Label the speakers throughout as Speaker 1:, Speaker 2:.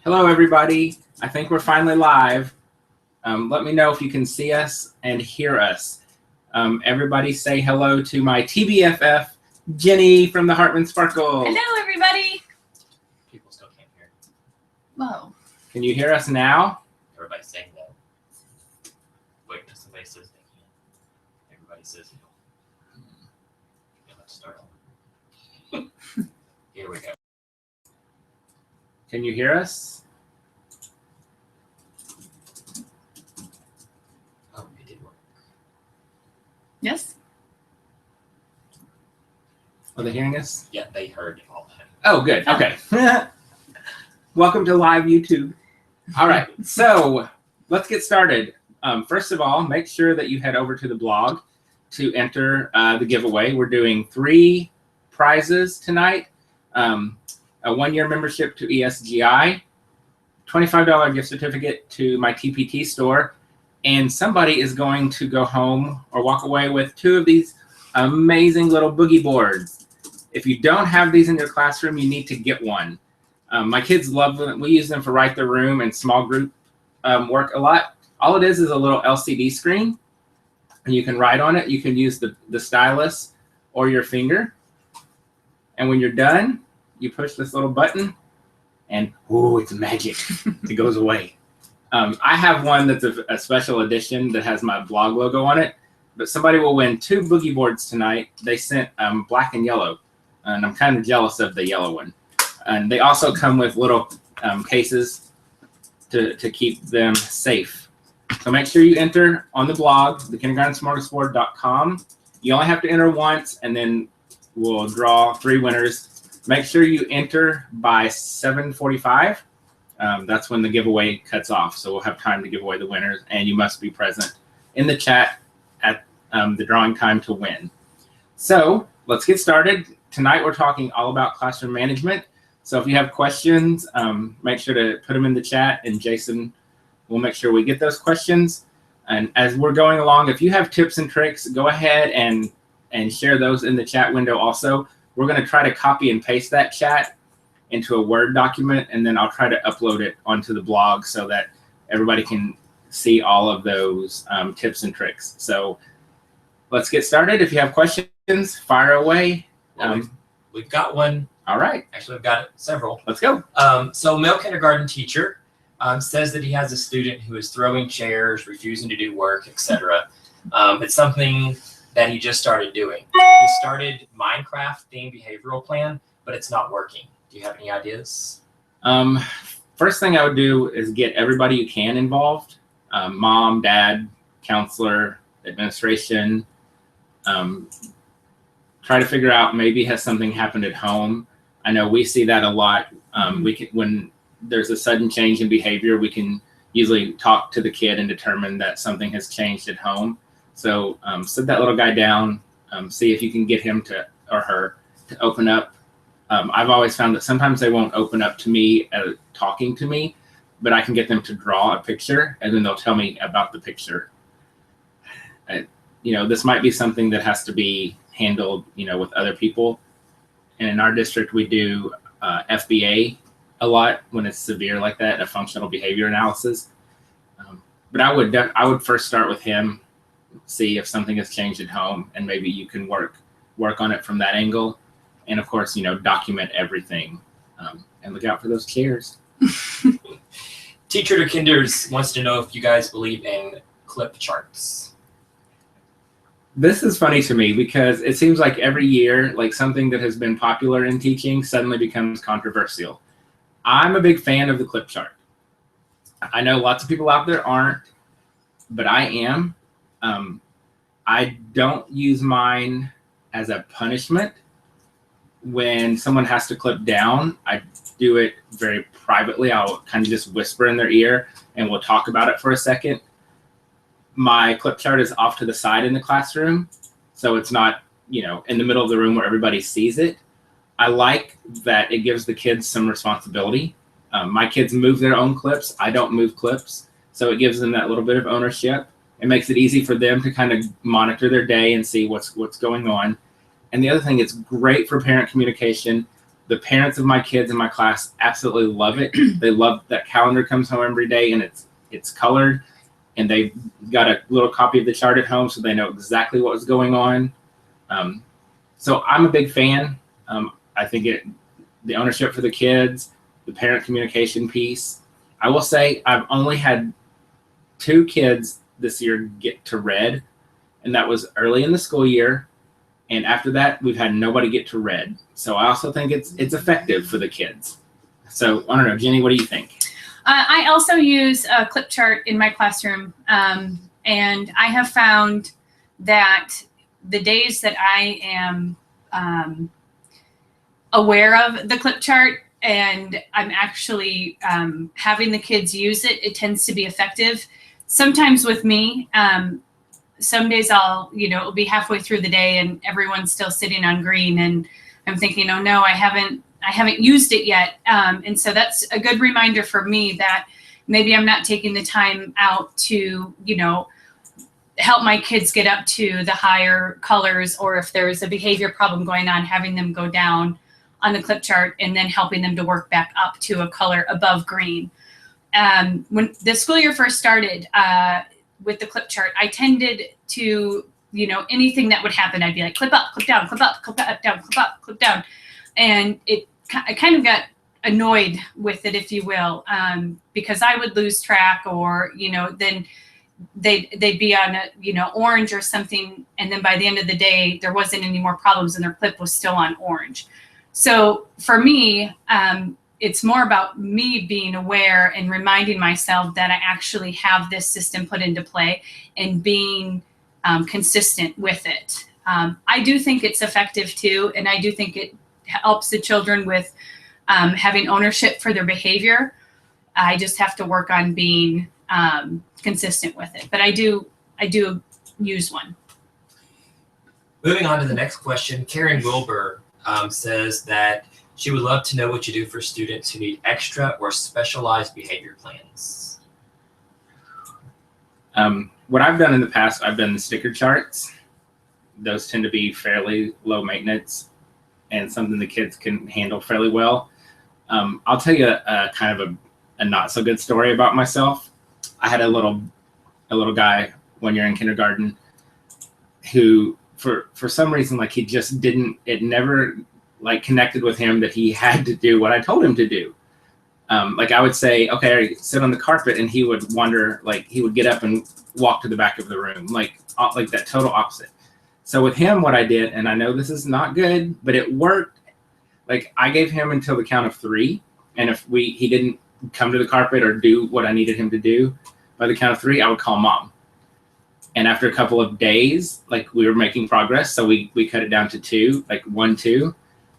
Speaker 1: Hello, everybody. I think we're finally live. Let me know if you can see us and hear us. Everybody say hello to my TBFF, Jenny from the Hartman Sparkle.
Speaker 2: Hello, everybody.
Speaker 3: People still can't hear.
Speaker 2: Whoa.
Speaker 1: Can you hear us now?
Speaker 3: Everybody's saying that. Wait till somebody says they can. Everybody says no. Okay, let's start. Here we go.
Speaker 1: Can you hear us?
Speaker 3: Oh, it did work.
Speaker 2: Yes.
Speaker 1: Are they hearing us?
Speaker 3: Yeah, they heard all that.
Speaker 1: Oh, good. Okay. Welcome to live YouTube. All right. So let's get started. First of all, make sure that you head over to the blog to enter the giveaway. We're doing 3 prizes tonight. A 1-year membership to ESGI, $25 gift certificate to my TPT store, and somebody is going to go home or walk away with 2 of these amazing little boogie boards. If you don't have these in your classroom, you need to get one. My kids love them. We use them for write the room and small group work a lot. All it is a little LCD screen, and you can write on it. You can use the stylus or your finger. And when you're done, you push this little button, and oh, it's magic. It goes away. I have one that's a special edition that has my blog logo on it, but somebody will win 2 boogie boards tonight. They sent black and yellow, and I'm kind of jealous of the yellow one. And they also come with little cases to keep them safe. So make sure you enter on the blog, thekindergartensmorgasbord.com. You only have to enter once, and then we'll draw 3 winners. Make sure you enter by 7:45. That's when the giveaway cuts off. So we'll have time to give away the winners, and you must be present in the chat at the drawing time to win. So let's get started. Tonight we're talking all about classroom management. So if you have questions, make sure to put them in the chat, and Jason will make sure we get those questions. And as we're going along, if you have tips and tricks, go ahead and share those in the chat window also. We're going to try to copy and paste that chat into a Word document, and then I'll try to upload it onto the blog so that everybody can see all of those tips and tricks. So let's get started. If you have questions, fire away.
Speaker 3: We've got one.
Speaker 1: All right.
Speaker 3: Actually, we've got several.
Speaker 1: Let's go.
Speaker 3: So male kindergarten teacher says that he has a student who is throwing chairs, refusing to do work, etc. It's something that he just started doing. He started Minecraft themed behavioral plan, but it's not working. Do you have any ideas?
Speaker 1: First thing I would do is get everybody you can involved. Mom, dad, counselor, administration. Try to figure out maybe has something happened at home. I know we see that a lot. When there's a sudden change in behavior, we can usually talk to the kid and determine that something has changed at home. So sit that little guy down, see if you can get him to or her to open up. I've always found that sometimes they won't open up to me talking to me, but I can get them to draw a picture, and then they'll tell me about the picture. This might be something that has to be handled, with other people. And in our district, we do FBA a lot when it's severe like that, a functional behavior analysis. But I would first start with him. See if something has changed at home, and maybe you can work on it from that angle. And of course, document everything, and look out for those chairs.
Speaker 3: Teacher to Kinders wants to know if you guys believe in clip charts.
Speaker 1: This is funny to me because it seems like every year, like something that has been popular in teaching suddenly becomes controversial. I'm a big fan of the clip chart. I know lots of people out there aren't, but I am. I don't use mine as a punishment. When someone has to clip down, I do it very privately. I'll kind of just whisper in their ear, and we'll talk about it for a second. My clip chart is off to the side in the classroom, so it's not, in the middle of the room where everybody sees it. I like that it gives the kids some responsibility. My kids move their own clips. I don't move clips, so it gives them that little bit of ownership. It makes it easy for them to kind of monitor their day and see what's going on. And the other thing, it's great for parent communication. The parents of my kids in my class absolutely love it. They love that calendar comes home every day and it's colored, and they've got a little copy of the chart at home so they know exactly what was going on. So I'm a big fan. I think the ownership for the kids, the parent communication piece. I will say I've only had 2 kids this year get to red, and that was early in the school year. And after that, we've had nobody get to red. So I also think it's effective for the kids. So I don't know, Jenny, what do you think?
Speaker 2: I also use a clip chart in my classroom, and I have found that the days that I am aware of the clip chart and I'm actually having the kids use it, it tends to be effective. Sometimes with me, some days it'll be halfway through the day and everyone's still sitting on green and I'm thinking, oh no, I haven't used it yet. And so that's a good reminder for me that maybe I'm not taking the time out to, help my kids get up to the higher colors, or if there's a behavior problem going on, having them go down on the clip chart and then helping them to work back up to a color above green. When the school year first started, with the clip chart, I tended to, anything that would happen, I'd be like, clip up, clip down, clip up, clip up, down, clip up, clip down. And I kind of got annoyed with it, if you will, because I would lose track, or, then they'd be on orange or something. And then by the end of the day, there wasn't any more problems and their clip was still on orange. So for me, it's more about me being aware and reminding myself that I actually have this system put into play and being consistent with it. I do think it's effective too, and I do think it helps the children with having ownership for their behavior. I just have to work on being consistent with it, but I do use one.
Speaker 3: Moving on to the next question, Karen Wilbur says that she would love to know what you do for students who need extra or specialized behavior plans.
Speaker 1: What I've done in the past, I've done the sticker charts. Those tend to be fairly low maintenance and something the kids can handle fairly well. I'll tell you a kind of a not so good story about myself. I had a little guy 1 year in kindergarten who, for some reason, like he just didn't, it never like connected with him that he had to do what I told him to do. Like I would say, okay, sit on the carpet, and he would wonder, like he would get up and walk to the back of the room, like that total opposite. So with him, what I did, and I know this is not good, but it worked. Like I gave him until the count of 3, and if he didn't come to the carpet or do what I needed him to do by the count of 3, I would call mom. And after a couple of days, like we were making progress, so we cut it down to 2, like 1, 2.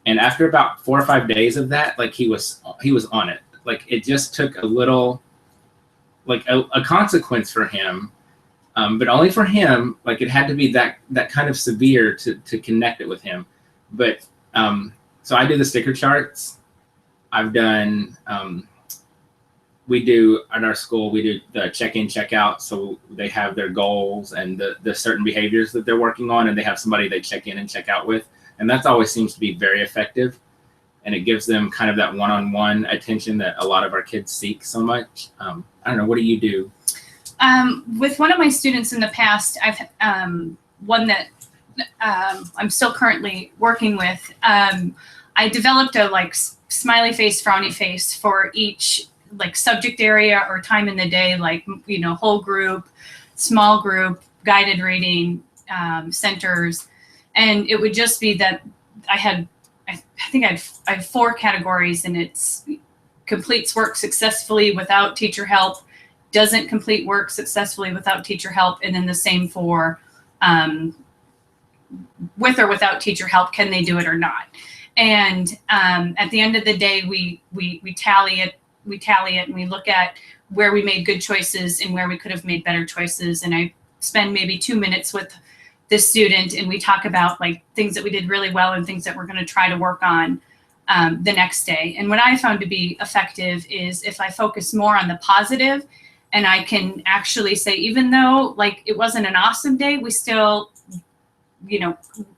Speaker 1: And after about 4 or 5 days of that, like he was on it. Like it just took a little, like a consequence for him, but only for him. Like it had to be that kind of severe to connect it with him. But so I do the sticker charts. I've done, we do at our school, we do the check-in, check-out. So they have their goals and the certain behaviors that they're working on, and they have somebody they check in and check out with. And that always seems to be very effective. And it gives them kind of that one-on-one attention that a lot of our kids seek so much. I don't know, what do you do?
Speaker 2: With one of my students in the past, I've one that I'm still currently working with. I developed a like smiley face, frowny face for each like subject area or time in the day, like whole group, small group, guided reading, centers, and it would just be that I have 4 categories, and it's completes work successfully without teacher help, doesn't complete work successfully without teacher help, and then the same for with or without teacher help, can they do it or not? And at the end of the day, we tally it, and we look at where we made good choices and where we could have made better choices. And I spend maybe 2 minutes with this student, and we talk about like things that we did really well and things that we're going to try to work on the next day. And what I found to be effective is if I focus more on the positive, and I can actually say, even though like it wasn't an awesome day, we still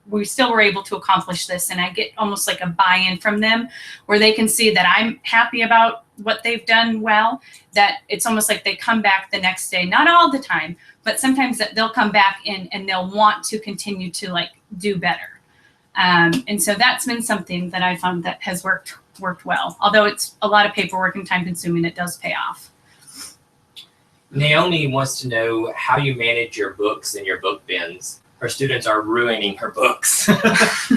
Speaker 2: we still were able to accomplish this. And I get almost like a buy-in from them where they can see that I'm happy about what they've done well, that it's almost like they come back the next day, not all the time, but sometimes that they'll come back and they'll want to continue to like do better. And so that's been something that I found that has worked well. Although it's a lot of paperwork and time consuming, it does pay off.
Speaker 3: Naomi wants to know how you manage your books and your book bins. Her students are ruining her books.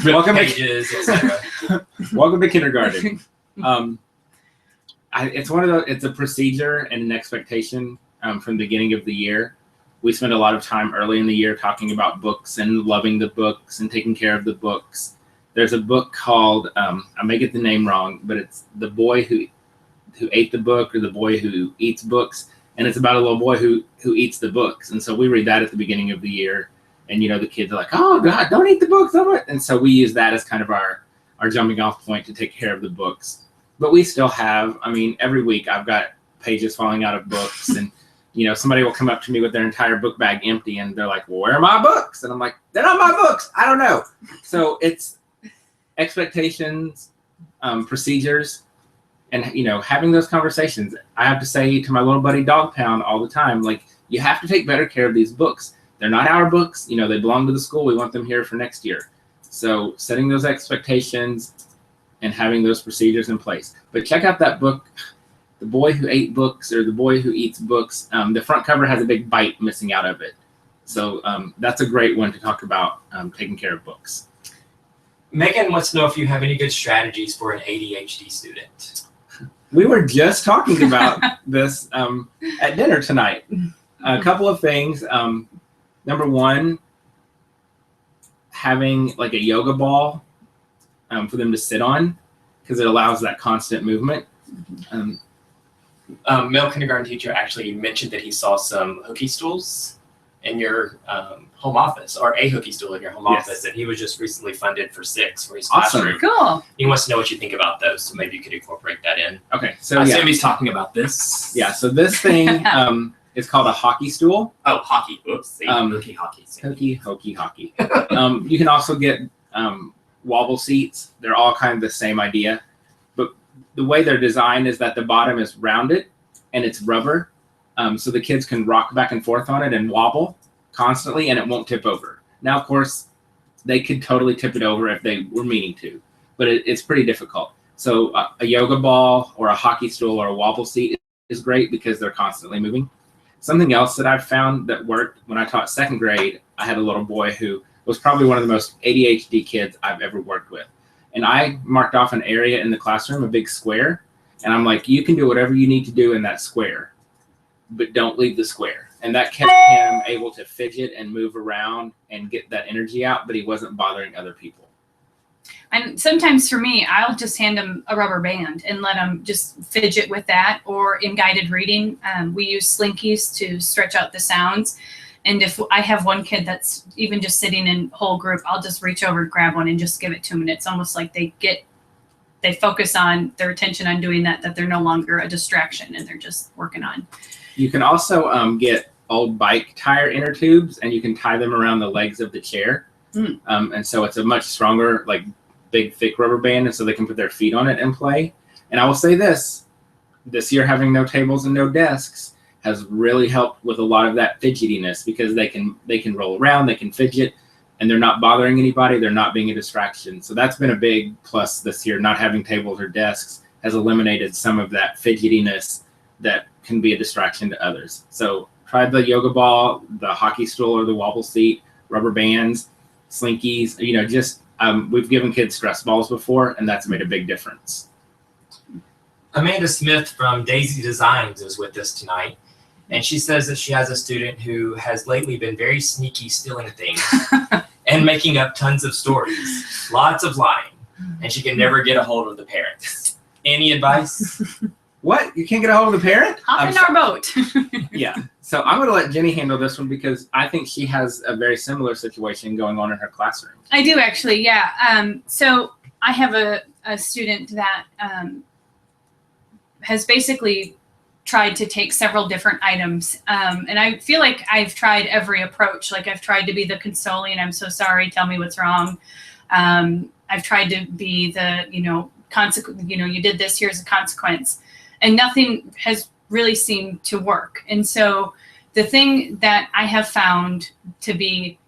Speaker 1: Welcome
Speaker 3: pages, etc.
Speaker 1: Welcome to kindergarten. It's a procedure and an expectation from the beginning of the year. We spend a lot of time early in the year talking about books and loving the books and taking care of the books. There's a book called, I may get the name wrong, but it's The Boy Who Ate the Book, or The Boy Who Eats Books. And it's about a little boy who eats the books. And so we read that at the beginning of the year. And, the kids are like, oh, God, don't eat the books. And so we use that as kind of our jumping off point to take care of the books. But we still have, every week I've got pages falling out of books. And, somebody will come up to me with their entire book bag empty. And they're like, well, where are my books? And I'm like, they're not my books. I don't know. So it's expectations, procedures, and, having those conversations. I have to say to my little buddy Dog Pound all the time, like, you have to take better care of these books. They're not our books. They belong to the school. We want them here for next year. So setting those expectations and having those procedures in place. But check out that book, The Boy Who Ate Books, or The Boy Who Eats Books. The front cover has a big bite missing out of it. So that's a great one to talk about taking care of books.
Speaker 3: Megan wants to know if you have any good strategies for an ADHD student.
Speaker 1: We were just talking about this at dinner tonight. A couple of things. Number one, having like a yoga ball for them to sit on, because it allows that constant movement.
Speaker 3: Male kindergarten teacher actually mentioned that he saw some hooky stools in your home office, or a hooky stool in your home office, and he was just recently funded for 6 for his classroom.
Speaker 2: Cool.
Speaker 3: He wants to know what you think about those, so maybe you could incorporate that in.
Speaker 1: Okay, so
Speaker 3: I assume he's talking about this.
Speaker 1: Yeah, so this thing is called a hockey stool.
Speaker 3: Oh, hockey. Oops. Hooky hockey.
Speaker 1: Hokey hockey. You can also get wobble seats. They're all kind of the same idea, but the way they're designed is that the bottom is rounded and it's rubber, so the kids can rock back and forth on it and wobble constantly, and it won't tip over. Now, of course, they could totally tip it over if they were meaning to, but it's pretty difficult. So a yoga ball or a hockey stool or a wobble seat is great because they're constantly moving. Something else that I've found that worked when I taught 2nd grade, I had a little boy who was probably one of the most ADHD kids I've ever worked with. And I marked off an area in the classroom, a big square, and I'm like, you can do whatever you need to do in that square, but don't leave the square. And that kept him able to fidget and move around and get that energy out, but he wasn't bothering other people.
Speaker 2: And sometimes for me, I'll just hand them a rubber band and let them just fidget with that. Or in guided reading, we use slinkies to stretch out the sounds. And if I have one kid that's even just sitting in whole group, I'll just reach over and grab one and just give it to them. And it's almost like they focus on their attention on doing that they're no longer a distraction and they're just working on. You
Speaker 1: can also get old bike tire inner tubes, and you can tie them around the legs of the chair. And so it's a much stronger, like, big, thick rubber band, and so they can put their feet on it and play. And I will say this year having no tables and no desks has really helped with a lot of that fidgetiness, because they can roll around, they can fidget, and they're not bothering anybody, they're not being a distraction. So that's been a big plus this year. Not having tables or desks has eliminated some of that fidgetiness that can be a distraction to others. So try the yoga ball, the hockey stool or the wobble seat, rubber bands, slinkies, just we've given kids stress balls before, and that's made a big difference.
Speaker 3: Amanda Smith from Daisy Designs is with us tonight, and she says that she has a student who has lately been very sneaky, stealing things and making up tons of stories, lots of lying, and she can never get a hold of the parents. Any advice?
Speaker 1: What? You can't get a hold of the parent?
Speaker 2: Hop in our boat.
Speaker 1: Yeah. So I'm going to let Jenny handle this one, because I think she has a very similar situation going on in her classroom.
Speaker 2: I do, actually, yeah. So I have a student that has basically tried to take several different items. And I feel like I've tried every approach. Like I've tried to be the consoling, I'm so sorry, tell me what's wrong. I've tried to be the, you did this, here's a consequence. And nothing has really seemed to work. And so the thing that I have found to be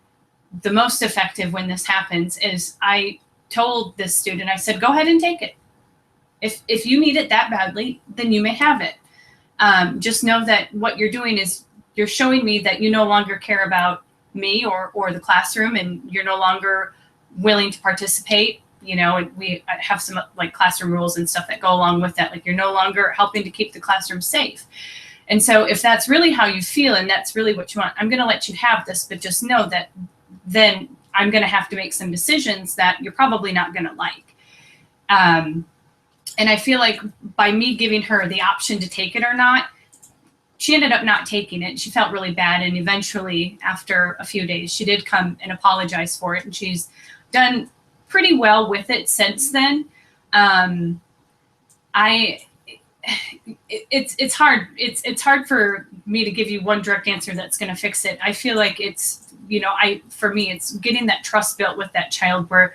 Speaker 2: the most effective when this happens is I told this student, I said, go ahead and take it. If you need it that badly, then you may have it. Just know that what you're doing is you're showing me that you no longer care about me or the classroom, and you're no longer willing to participate. We have some like classroom rules and stuff that go along with that. Like you're no longer helping to keep the classroom safe. And so if that's really how you feel and that's really what you want, I'm going to let you have this, but just know that then I'm going to have to make some decisions that you're probably not going to like. And I feel like by me giving her the option to take it or not, she ended up not taking it. She felt really bad. And eventually, after a few days, she did come and apologize for it. And she's done pretty well with it since then. It's hard. It's hard for me to give you one direct answer that's going to fix it. I feel like it's, for me, it's getting that trust built with that child where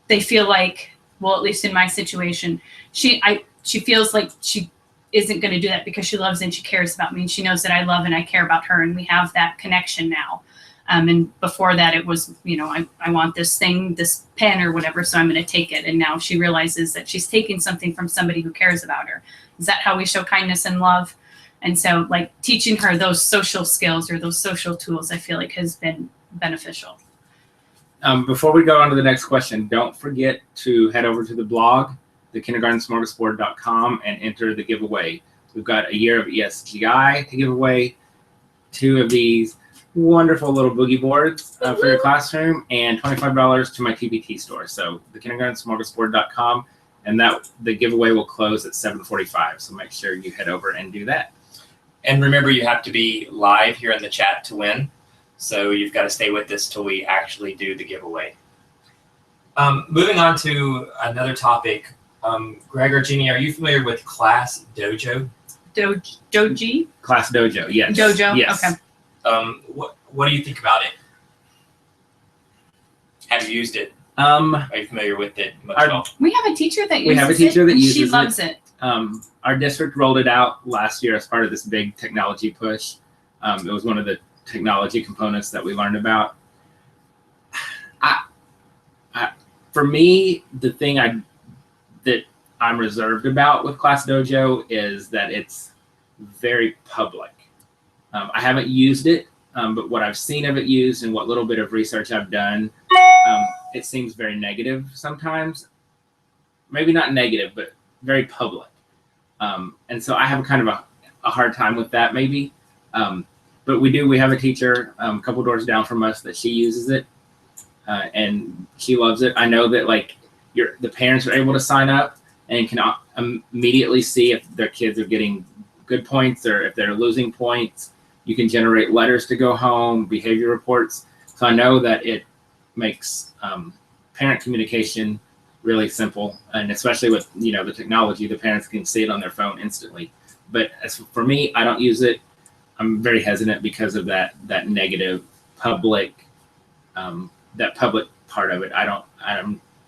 Speaker 2: they feel like, well, at least in my situation, she feels like she isn't going to do that because she loves and she cares about me, and she knows that I love and I care about her, and we have that connection now. And before that, it was, I want this thing, this pen or whatever, so I'm going to take it. And now she realizes that she's taking something from somebody who cares about her. Is that how we show kindness and love? And so, like, teaching her those social skills or those social tools, I feel like has been beneficial.
Speaker 1: Before we go on to the next question, don't forget to head over to the blog, thekindergartensmorgasbord.com, and enter the giveaway. We've got a year of ESGI to give away, 2 of these wonderful little boogie boards for your classroom, and $25 to my TBT store. So thekindergartensmorgasbord.com, and the giveaway will close at 7:45. So make sure you head over and do that.
Speaker 3: And remember, you have to be live here in the chat to win. So you've got to stay with us till we actually do the giveaway. Moving on to another topic. Greg or Jeannie, are you familiar with Class Dojo?
Speaker 2: Doji?
Speaker 1: Class Dojo, yes.
Speaker 2: Dojo,
Speaker 1: yes.
Speaker 2: Okay.
Speaker 3: What do you think about it? Have you used it? Are you familiar with it much at all?
Speaker 2: We have a teacher that uses it.
Speaker 1: We have a teacher that uses it.
Speaker 2: She loves it.
Speaker 1: Our district rolled it out last year as part of this big technology push. It was one of the technology components that we learned about. For me, the thing that I'm reserved about with Class Dojo is that it's very public. I haven't used it, but what I've seen of it used and what little bit of research I've done, it seems very negative sometimes. Maybe not negative, but very public. And so I have kind of a hard time with that maybe. But we have a teacher a couple doors down from us that she uses it, and she loves it. I know that like the parents are able to sign up and can immediately see if their kids are getting good points or if they're losing points. You can generate letters to go home, behavior reports. So I know that it makes parent communication really simple, and especially with the technology, the parents can see it on their phone instantly. But as for me, I don't use it. I'm very hesitant because of that negative public, that public part of it.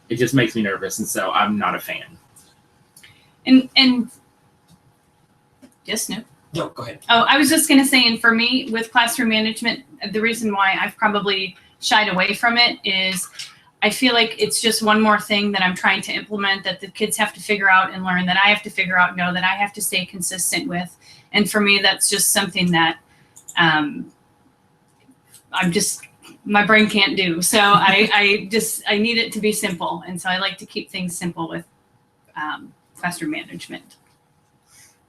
Speaker 1: It just makes me nervous, and so I'm not a fan.
Speaker 2: And yes, no.
Speaker 3: No, go ahead.
Speaker 2: Oh, I was just going to say, and for me with classroom management, the reason why I've probably shied away from it is I feel like it's just one more thing that I'm trying to implement that the kids have to figure out and learn, that I have to figure out, know that I have to stay consistent with. And for me, that's just something that my brain can't do. So I need it to be simple. And so I like to keep things simple with classroom management.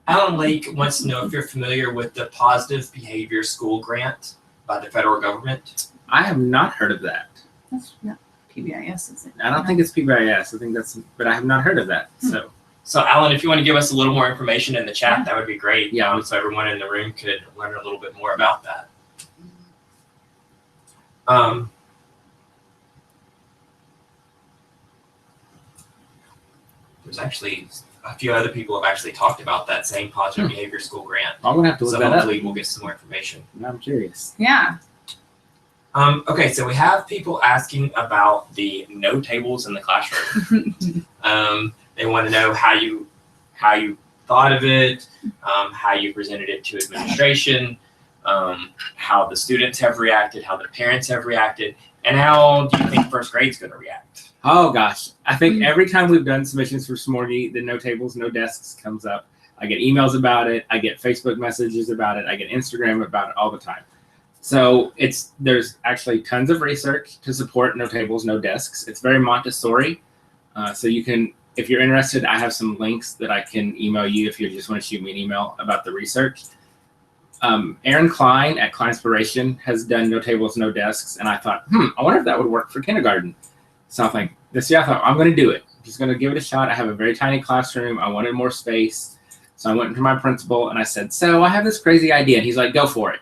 Speaker 3: Alan Lake wants to know if you're familiar with the Positive Behavior School Grant by the federal government.
Speaker 1: I have not heard of that.
Speaker 2: That's not PBIS, is it?
Speaker 1: I don't think it's PBIS. I think but I have not heard of that.
Speaker 3: So Alan, if you want to give us a little more information in the chat, that would be great.
Speaker 1: Yeah.
Speaker 3: So everyone in the room could learn a little bit more about that. there's actually a few other people have actually talked about that same positive behavior school grant.
Speaker 1: I'm gonna have to look
Speaker 3: So
Speaker 1: that up.
Speaker 3: hopefully we'll get some more information.
Speaker 1: I'm curious.
Speaker 2: Yeah.
Speaker 3: Okay, so we have people asking about the no tables in the classroom. They want to know how you thought of it, how you presented it to administration, how the students have reacted, how the parents have reacted, and how do you think first grade's going to react?
Speaker 1: Oh gosh, I think every time we've done submissions for Smorgie, the no tables, no desks comes up. I get emails about it. I get Facebook messages about it. I get Instagram about it all the time. So there's actually tons of research to support no tables, no desks. It's very Montessori. So you can, if you're interested, I have some links that I can email you if you just want to shoot me an email about the research. Aaron Klein at Kleinspiration has done no tables, no desks. And I thought, I wonder if that would work for kindergarten. So I think this year I thought, I'm going to do it. I'm just going to give it a shot. I have a very tiny classroom. I wanted more space. So I went to my principal and I said, so I have this crazy idea. And he's like, go for it.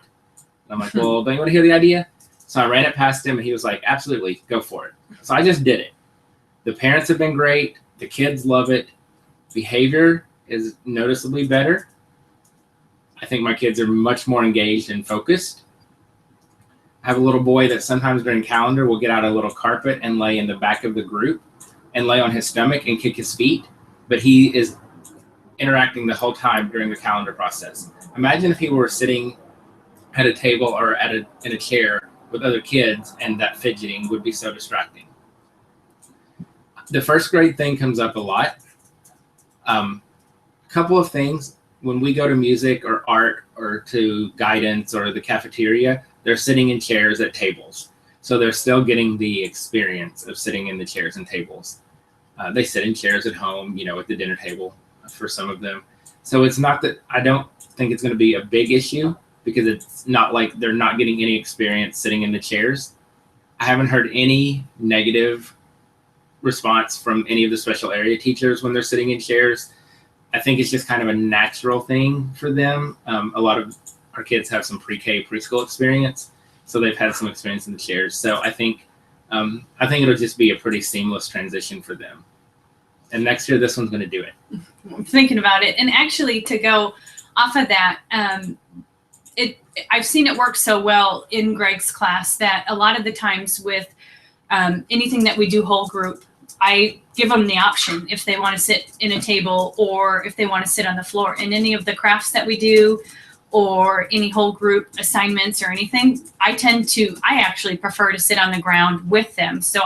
Speaker 1: And I'm like, well, don't you want to hear the idea? So I ran it past him and he was like, absolutely, go for it. So I just did it. The parents have been great. The kids love it. Behavior is noticeably better. I think my kids are much more engaged and focused. I have a little boy that sometimes during calendar will get out a little carpet and lay in the back of the group and lay on his stomach and kick his feet. But he is interacting the whole time during the calendar process. Imagine if he were sitting at a table or in a chair with other kids and that fidgeting would be so distracting. The first grade thing comes up a lot. A couple of things, when we go to music or art or to guidance or the cafeteria, they're sitting in chairs at tables. So they're still getting the experience of sitting in the chairs and tables. They sit in chairs at home, at the dinner table for some of them. So it's not that, I don't think it's going to be a big issue because it's not like they're not getting any experience sitting in the chairs. I haven't heard any negative response from any of the special area teachers when they're sitting in chairs. I think it's just kind of a natural thing for them. A lot of our kids have some pre-K, preschool experience, so they've had some experience in the chairs. So I think it'll just be a pretty seamless transition for them. And next year, this one's going to do it.
Speaker 2: I'm thinking about it, and actually, to go off of that, I've seen it work so well in Greg's class that a lot of the times with anything that we do whole group, I give them the option if they want to sit in a table or if they want to sit on the floor. In any of the crafts that we do or any whole group assignments or anything, I actually prefer to sit on the ground with them. So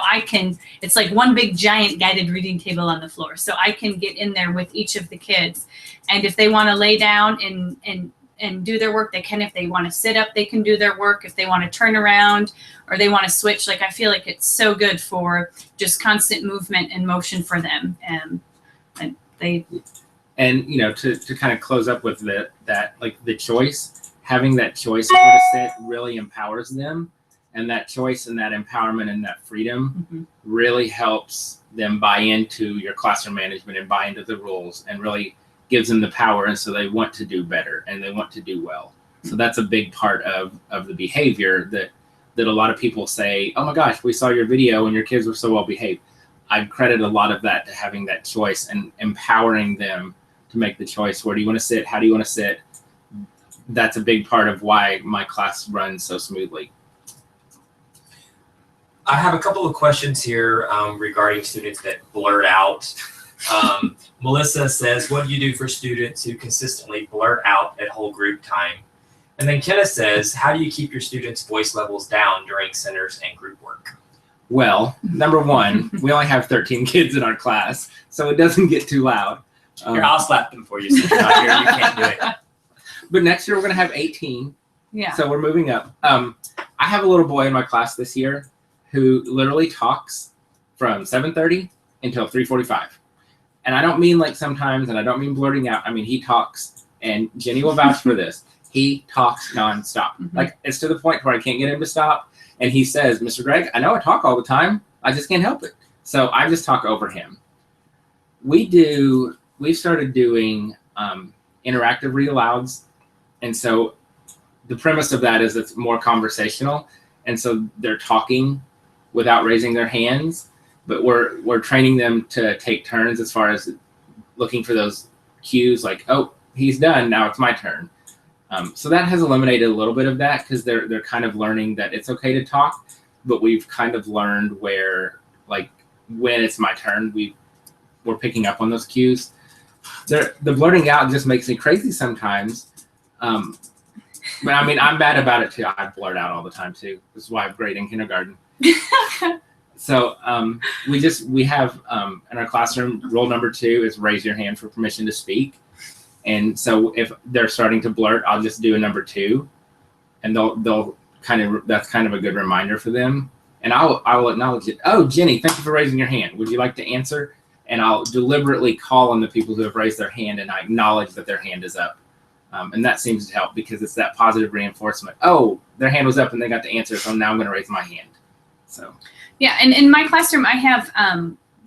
Speaker 2: it's like one big giant guided reading table on the floor. So I can get in there with each of the kids. And if they want to lay down and do their work, they can. If they want to sit up, they can do their work. If they want to turn around or they want to switch, I feel like it's so good for just constant movement and motion for them. And to kind of close up with the choice, having that choice of where to sit really empowers them. And that choice and that empowerment and that freedom really helps them buy into your classroom management and buy into the rules and really gives them the power, and so they want to do better and they want to do well. So that's a big part of the behavior that a lot of people say, oh my gosh, we saw your video and your kids were so well behaved. I credit a lot of that to having that choice and empowering them to make the choice. Where do you want to sit? How do you want to sit? That's a big part of why my class runs so smoothly.
Speaker 3: I have a couple of questions here regarding students that blurt out. Melissa says, what do you do for students who consistently blurt out at whole group time? And then Kenneth says, how do you keep your students' voice levels down during centers and group work?
Speaker 1: Well, number one, we only have 13 kids in our class, so it doesn't get too loud.
Speaker 3: Here, I'll slap them for you since you're not here. You can't do it.
Speaker 1: But next year we're going to have 18.
Speaker 2: Yeah.
Speaker 1: So we're moving up. I have a little boy in my class this year who literally talks from 7:30 until 3:45. And I don't mean like sometimes, and I don't mean blurting out. I mean, he talks, and Jenny will vouch for this. He talks nonstop. Like, it's to the point where I can't get him to stop. And he says, Mr. Greg, I know I talk all the time. I just can't help it. So I just talk over him. We've started doing interactive read alouds. And so the premise of that is it's more conversational. And so they're talking without raising their hands. But we're training them to take turns as far as looking for those cues like, oh, he's done, now it's my turn. So that has eliminated a little bit of that because they're kind of learning that it's okay to talk, but we've kind of learned where, like, when it's my turn, we're picking up on those cues. The blurting out just makes me crazy sometimes. But I mean, I'm bad about it too. I blurt out all the time too. This is why I'm great in kindergarten. So we have in our classroom, rule number 2 is raise your hand for permission to speak. And so if they're starting to blurt, I'll just do a number 2, and they'll that's kind of a good reminder for them. And I will acknowledge it. Oh, Jenny, thank you for raising your hand. Would you like to answer? And I'll deliberately call on the people who have raised their hand, and I acknowledge that their hand is up. And that seems to help because it's that positive reinforcement. Oh, their hand was up and they got the answer, so now I'm going to raise my hand. So.
Speaker 2: Yeah, and in my classroom, I have,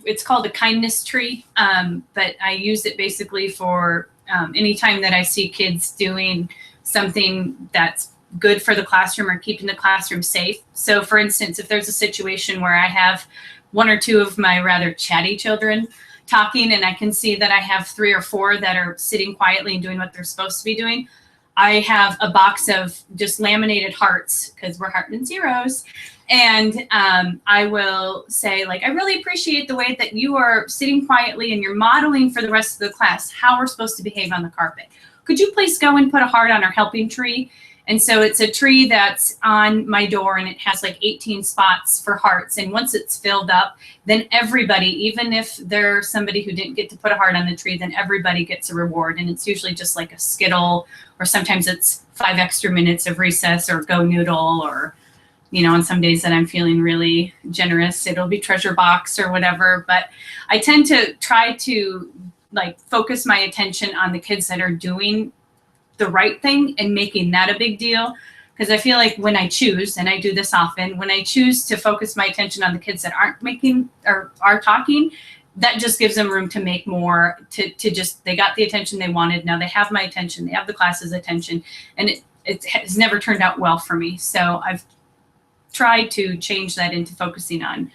Speaker 2: it's called a kindness tree, but I use it basically for anytime that I see kids doing something that's good for the classroom or keeping the classroom safe. So for instance, if there's a situation where I have 1 or 2 of my rather chatty children talking, and I can see that I have 3 or 4 that are sitting quietly and doing what they're supposed to be doing, I have a box of just laminated hearts, because we're heart and zeros. And I will say, like, I really appreciate the way that you are sitting quietly and you're modeling for the rest of the class how we're supposed to behave on the carpet. Could you please go and put a heart on our helping tree? And so it's a tree that's on my door, and it has like 18 spots for hearts. And once it's filled up, then everybody, even if there's somebody who didn't get to put a heart on the tree, then everybody gets a reward. And it's usually just like a Skittle, or sometimes it's 5 extra minutes of recess or Go Noodle, or, you know, on some days that I'm feeling really generous, it'll be Treasure Box or whatever. But I tend to try to like focus my attention on the kids that are doing the right thing and making that a big deal. Because I feel like when I choose, and I do this often, when I choose to focus my attention on the kids that aren't making or are talking, that just gives them room to make more, to just, they got the attention they wanted. Now they have my attention, they have the class's attention, and it has never turned out well for me. So I've tried to change that into focusing on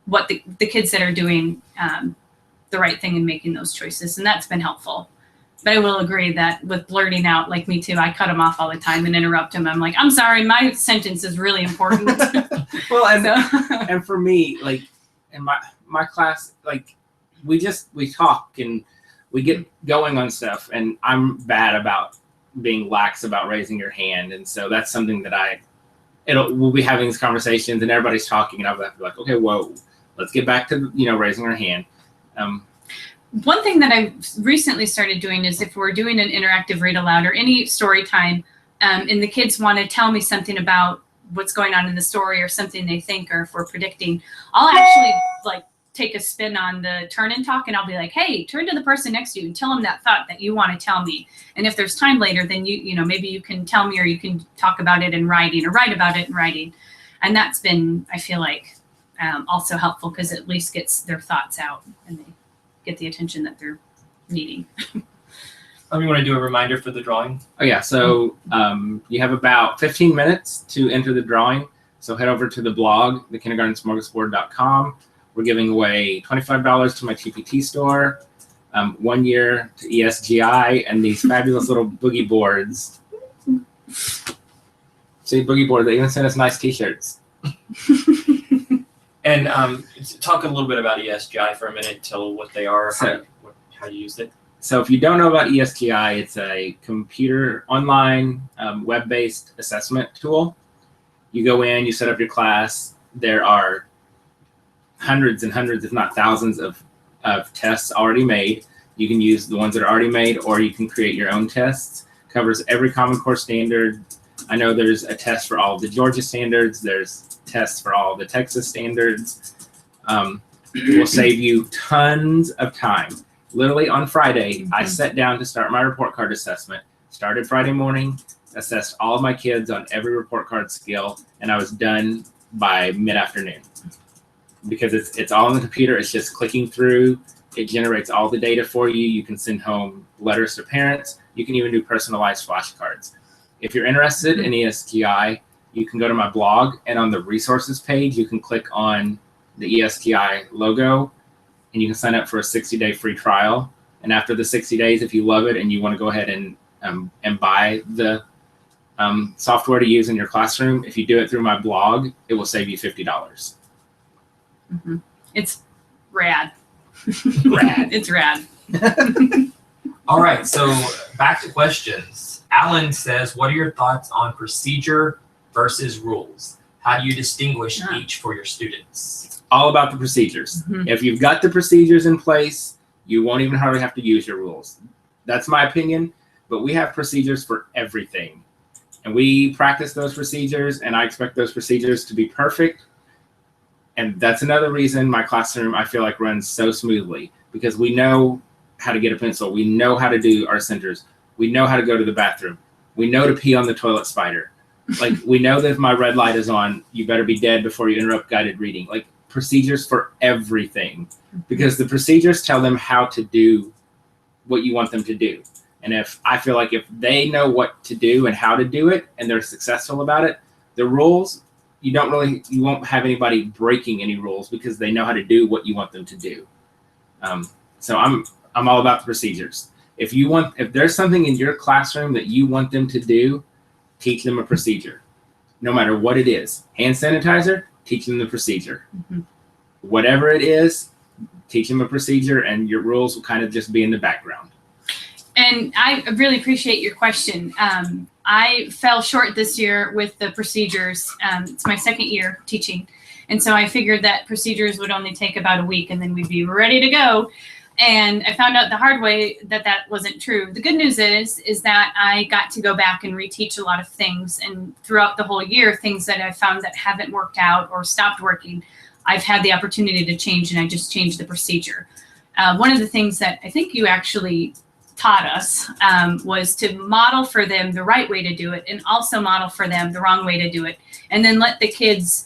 Speaker 2: what the kids that are doing the right thing and making those choices. And that's been helpful. But I will agree that with blurting out, like me too, I cut them off all the time and interrupt them. I'm like, I'm sorry, my sentence is really important.
Speaker 1: Well, and for me, like in my class, like we talk and we get going on stuff, and I'm bad about being lax about raising your hand. And so that's something that we'll be having these conversations and everybody's talking, and I'll have to be like, okay, whoa, let's get back to, raising our hand.
Speaker 2: One thing that I recently started doing is if we're doing an interactive read aloud or any story time, and the kids want to tell me something about what's going on in the story or something they think, or if we're predicting, I'll actually like take a spin on the turn and talk, and I'll be like, hey, turn to the person next to you and tell them that thought that you want to tell me. And if there's time later, then maybe you can tell me, or you can talk about it in writing or write about it in writing. And that's been, I feel like, also helpful, because it at least gets their thoughts out and they get the attention that they're needing.
Speaker 3: You want to do a reminder for the drawing?
Speaker 1: Oh yeah, so you have about 15 minutes to enter the drawing. So head over to the blog, thekindergartensmorgasbord.com. We're giving away $25 to my TPT store, 1 year to ESGI, and these fabulous little boogie boards. See, boogie board, they even sent us nice t-shirts.
Speaker 3: And talk a little bit about ESGI for a minute. Tell what they are, how you use it. So
Speaker 1: if you don't know about ESGI, it's a computer online web-based assessment tool. You go in, you set up your class. There are hundreds and hundreds, if not thousands, of tests already made. You can use the ones that are already made, or you can create your own tests. Covers every Common Core standard. I know there's a test for all of the Georgia standards. There's tests for all the Texas standards. It will save you tons of time. Literally on Friday, I sat down to start my report card assessment. Started Friday morning, assessed all of my kids on every report card skill, and I was done by mid-afternoon. Because it's all on the computer, it's just clicking through. It generates all the data for you. You can send home letters to parents. You can even do personalized flashcards. If you're interested in ESGI, you can go to my blog, and on the resources page, you can click on the ESGI logo, and you can sign up for a 60-day free trial. And after the 60 days, if you love it and you want to go ahead and buy the software to use in your classroom, if you do it through my blog, it will save you $50.
Speaker 2: Mm-hmm. It's rad.
Speaker 1: Rad.
Speaker 2: It's rad.
Speaker 3: All right, so back to questions. Alan says, what are your thoughts on procedure versus rules? How do you distinguish each for your students?
Speaker 1: All about the procedures.
Speaker 2: Mm-hmm.
Speaker 1: If you've got the procedures in place, you won't even hardly have to use your rules. That's my opinion, but we have procedures for everything. And we practice those procedures, and I expect those procedures to be perfect. And that's another reason my classroom, I feel like, runs so smoothly, because we know how to get a pencil. We know how to do our centers. We know how to go to the bathroom. We know to pee on the toilet spider. Like, we know that if my red light is on, you better be dead before you interrupt guided reading. Like, procedures for everything, because the procedures tell them how to do what you want them to do. And if I feel like if they know what to do and how to do it, and they're successful about it, the rules, you won't have anybody breaking any rules, because they know how to do what you want them to do. So I'm all about the procedures. If there's something in your classroom that you want them to do, teach them a procedure, no matter what it is. Hand sanitizer, teach them the procedure. Mm-hmm. Whatever it is, teach them a procedure, and your rules will kind of just be in the background.
Speaker 2: And I really appreciate your question. I fell short this year with the procedures. It's my second year teaching. And so I figured that procedures would only take about a week and then we'd be ready to go. And I found out the hard way that that wasn't true. The good news is that I got to go back and reteach a lot of things. And throughout the whole year, things that I found that haven't worked out or stopped working, I've had the opportunity to change, and I just changed the procedure. One of the things that I think you actually taught us was to model for them the right way to do it, and also model for them the wrong way to do it, and then let the kids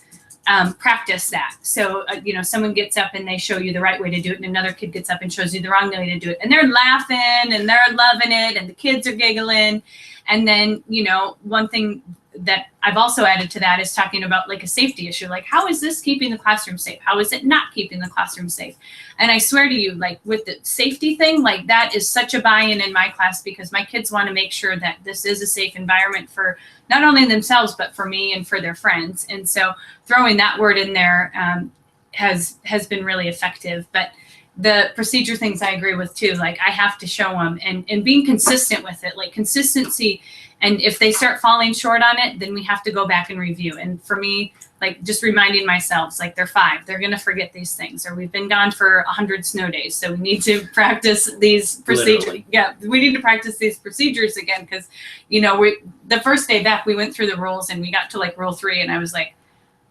Speaker 2: practice that. So, someone gets up and they show you the right way to do it, and another kid gets up and shows you the wrong way to do it. And they're laughing and they're loving it, and the kids are giggling. And then, one thing that I've also added to that is talking about like a safety issue. Like, how is this keeping the classroom safe? How is it not keeping the classroom safe? And I swear to you, like with the safety thing, like that is such a buy-in in my class, because my kids want to make sure that this is a safe environment for not only themselves, but for me and for their friends. And so throwing that word in there has been really effective. But the procedure things I agree with too. Like, I have to show them, and being consistent with it, like consistency. And if they start falling short on it, then we have to go back and review. And for me, like just reminding myself, like they're 5, they're going to forget these things, or we've been gone for 100 snow days. So we need to practice these procedures.
Speaker 1: Literally.
Speaker 2: Yeah, we need to practice these procedures again. Because, the first day back, we went through the rules and we got to like rule 3. And I was like,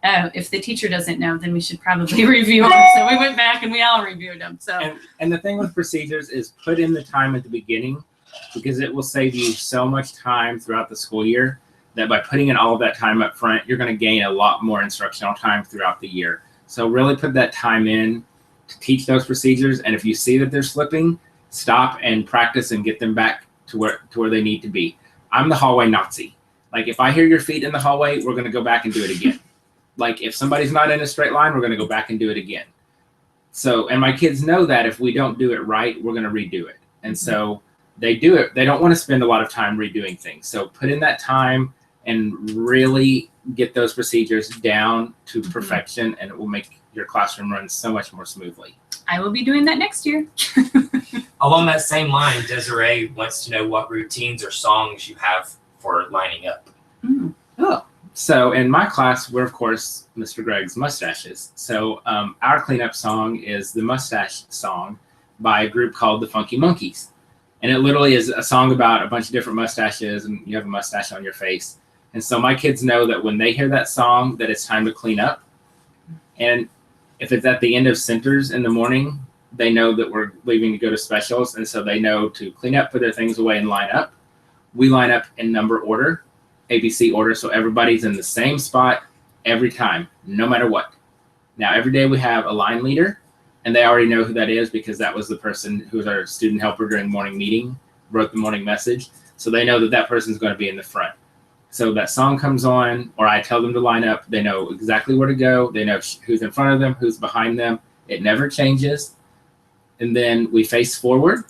Speaker 2: oh, if the teacher doesn't know, then we should probably review them. So we went back and we all reviewed them. So
Speaker 1: And the thing with procedures is put in the time at the beginning, because it will save you so much time throughout the school year that by putting in all of that time up front, you're going to gain a lot more instructional time throughout the year. So really put that time in to teach those procedures. And if you see that they're slipping, stop and practice and get them back to where they need to be. I'm the hallway Nazi. Like, if I hear your feet in the hallway, we're going to go back and do it again. Like, if somebody's not in a straight line, we're going to go back and do it again. So, and my kids know that if we don't do it right, we're going to redo it. And so they do it. They don't want to spend a lot of time redoing things. So put in that time and really get those procedures down to perfection, and it will make your classroom run so much more smoothly.
Speaker 2: I will be doing that next year.
Speaker 3: Along that same line, Desiree wants to know what routines or songs you have for lining up.
Speaker 2: Mm.
Speaker 1: Oh, so in my class, we're of course Mr. Greg's mustaches. So our cleanup song is the Mustache Song by a group called the Funky Monkeys. And it literally is a song about a bunch of different mustaches, and you have a mustache on your face. And so my kids know that when they hear that song, that it's time to clean up. And if it's at the end of centers in the morning, they know that we're leaving to go to specials. And so they know to clean up, put their things away, and line up. We line up in number order, ABC order, so everybody's in the same spot every time, no matter what. Now, every day we have a line leader, and they already know who that is, because that was the person who was our student helper during morning meeting, wrote the morning message. So they know that that person's going to be in the front. So that song comes on, or I tell them to line up. They know exactly where to go. They know who's in front of them, who's behind them. It never changes. And then we face forward,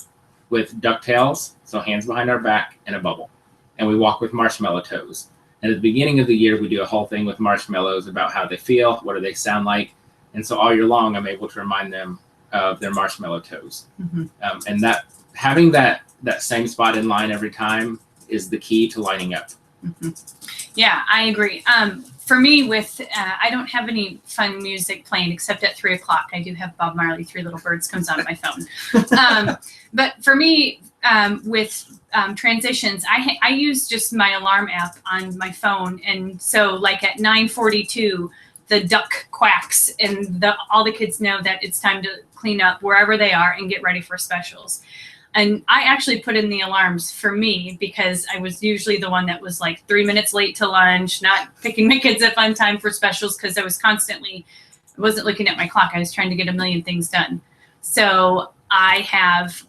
Speaker 1: with ducktails, so hands behind our back, and a bubble. And we walk with marshmallow toes. And at the beginning of the year, we do a whole thing with marshmallows about how they feel, what do they sound like. And so all year long, I'm able to remind them of their marshmallow toes. And that having that same spot in line every time is the key to lining up.
Speaker 2: Yeah, I agree. For me, I don't have any fun music playing except at 3 o'clock. I do have Bob Marley, Three Little Birds comes on my phone. But for me, with transitions, I use just my alarm app on my phone. And so like at 9:42, the duck quacks and all the kids know that it's time to clean up wherever they are and get ready for specials. And I actually put in the alarms for me because I was usually the one that was like 3 minutes late to lunch, not picking my kids up on time for specials because I wasn't looking at my clock. I was trying to get a million things done. So I have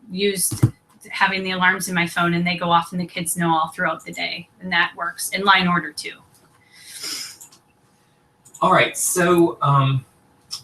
Speaker 2: used having the alarms in my phone, and they go off and the kids know all throughout the day. And that works in line order too.
Speaker 3: All right, so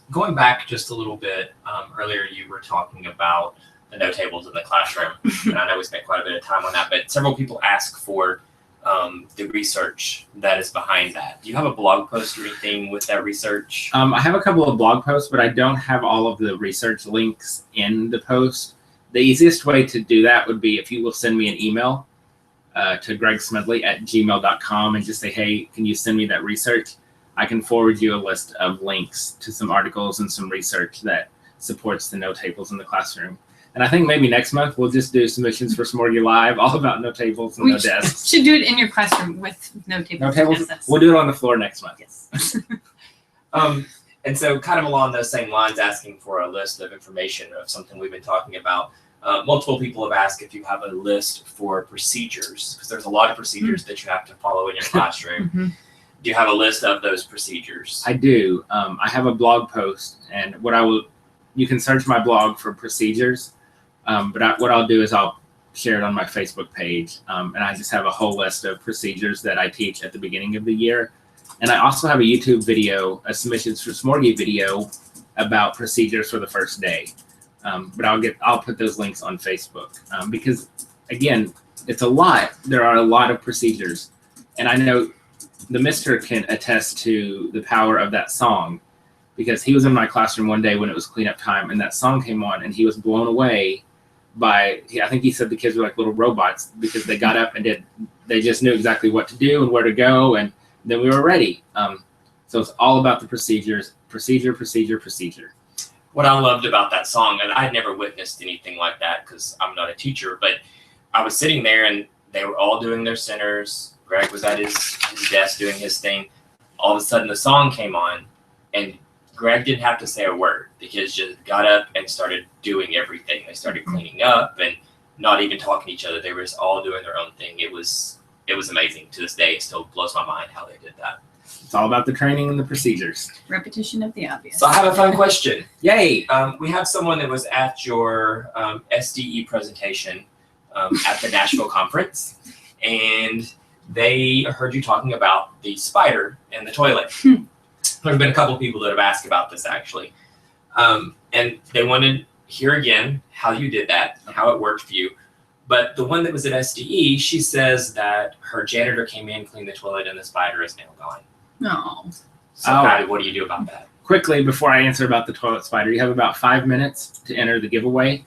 Speaker 3: going back just a little bit, earlier you were talking about the note tables in the classroom, and I know we spent quite a bit of time on that, but several people ask for the research that is behind that. Do you have a blog post or anything with that research?
Speaker 1: I have a couple of blog posts, but I don't have all of the research links in the post. The easiest way to do that would be if you will send me an email to gregsmedley@gmail.com and just say, hey, can you send me that research? I can forward you a list of links to some articles and some research that supports the note tables in the classroom. And I think maybe next month we'll just do submissions for Smorgie Live, all about note tables and no desks.
Speaker 2: Should do it in your classroom with note tables.
Speaker 1: Note tables. We'll do it on the floor next month.
Speaker 2: Yes.
Speaker 3: And so kind of along those same lines, asking for a list of information of something we've been talking about. Multiple people have asked if you have a list for procedures, because there's a lot of procedures that you have to follow in your classroom. Do you have a list of those procedures?
Speaker 1: I do. I have a blog post, and you can search my blog for procedures. But what I'll do is I'll share it on my Facebook page. And I just have a whole list of procedures that I teach at the beginning of the year. And I also have a YouTube video, a submissions for Smorgie video about procedures for the first day. But I'll put those links on Facebook because again, it's a lot. There are a lot of procedures, and I know the mister can attest to the power of that song because he was in my classroom one day when it was cleanup time, and that song came on, and he was blown away by. I think he said the kids were like little robots because they got up and they just knew exactly what to do and where to go, and then we were ready. So it's all about the procedures, procedure.
Speaker 3: What I loved about that song, and I had never witnessed anything like that because I'm not a teacher, but I was sitting there and they were all doing their centers. Greg was at his desk doing his thing. All of a sudden the song came on and Greg didn't have to say a word. The kids just got up and started doing everything. They started cleaning up and not even talking to each other. They were just all doing their own thing. It was amazing. To this day, it still blows my mind how they did that.
Speaker 1: It's all about the training and the procedures.
Speaker 2: Repetition of the obvious.
Speaker 3: So I have a fun question.
Speaker 1: Yay!
Speaker 3: We have someone that was at your SDE presentation at the Nashville conference, and they heard you talking about the spider in the toilet. There have been a couple of people that have asked about this actually, and they wanted to hear again how you did that, how it worked for you. But the one that was at SDE, she says that her janitor came in, cleaned the toilet, and the spider is now gone.
Speaker 2: No.
Speaker 3: So Patty, what do you do about that?
Speaker 1: Quickly, before I answer about the toilet spider, you have about 5 minutes to enter the giveaway.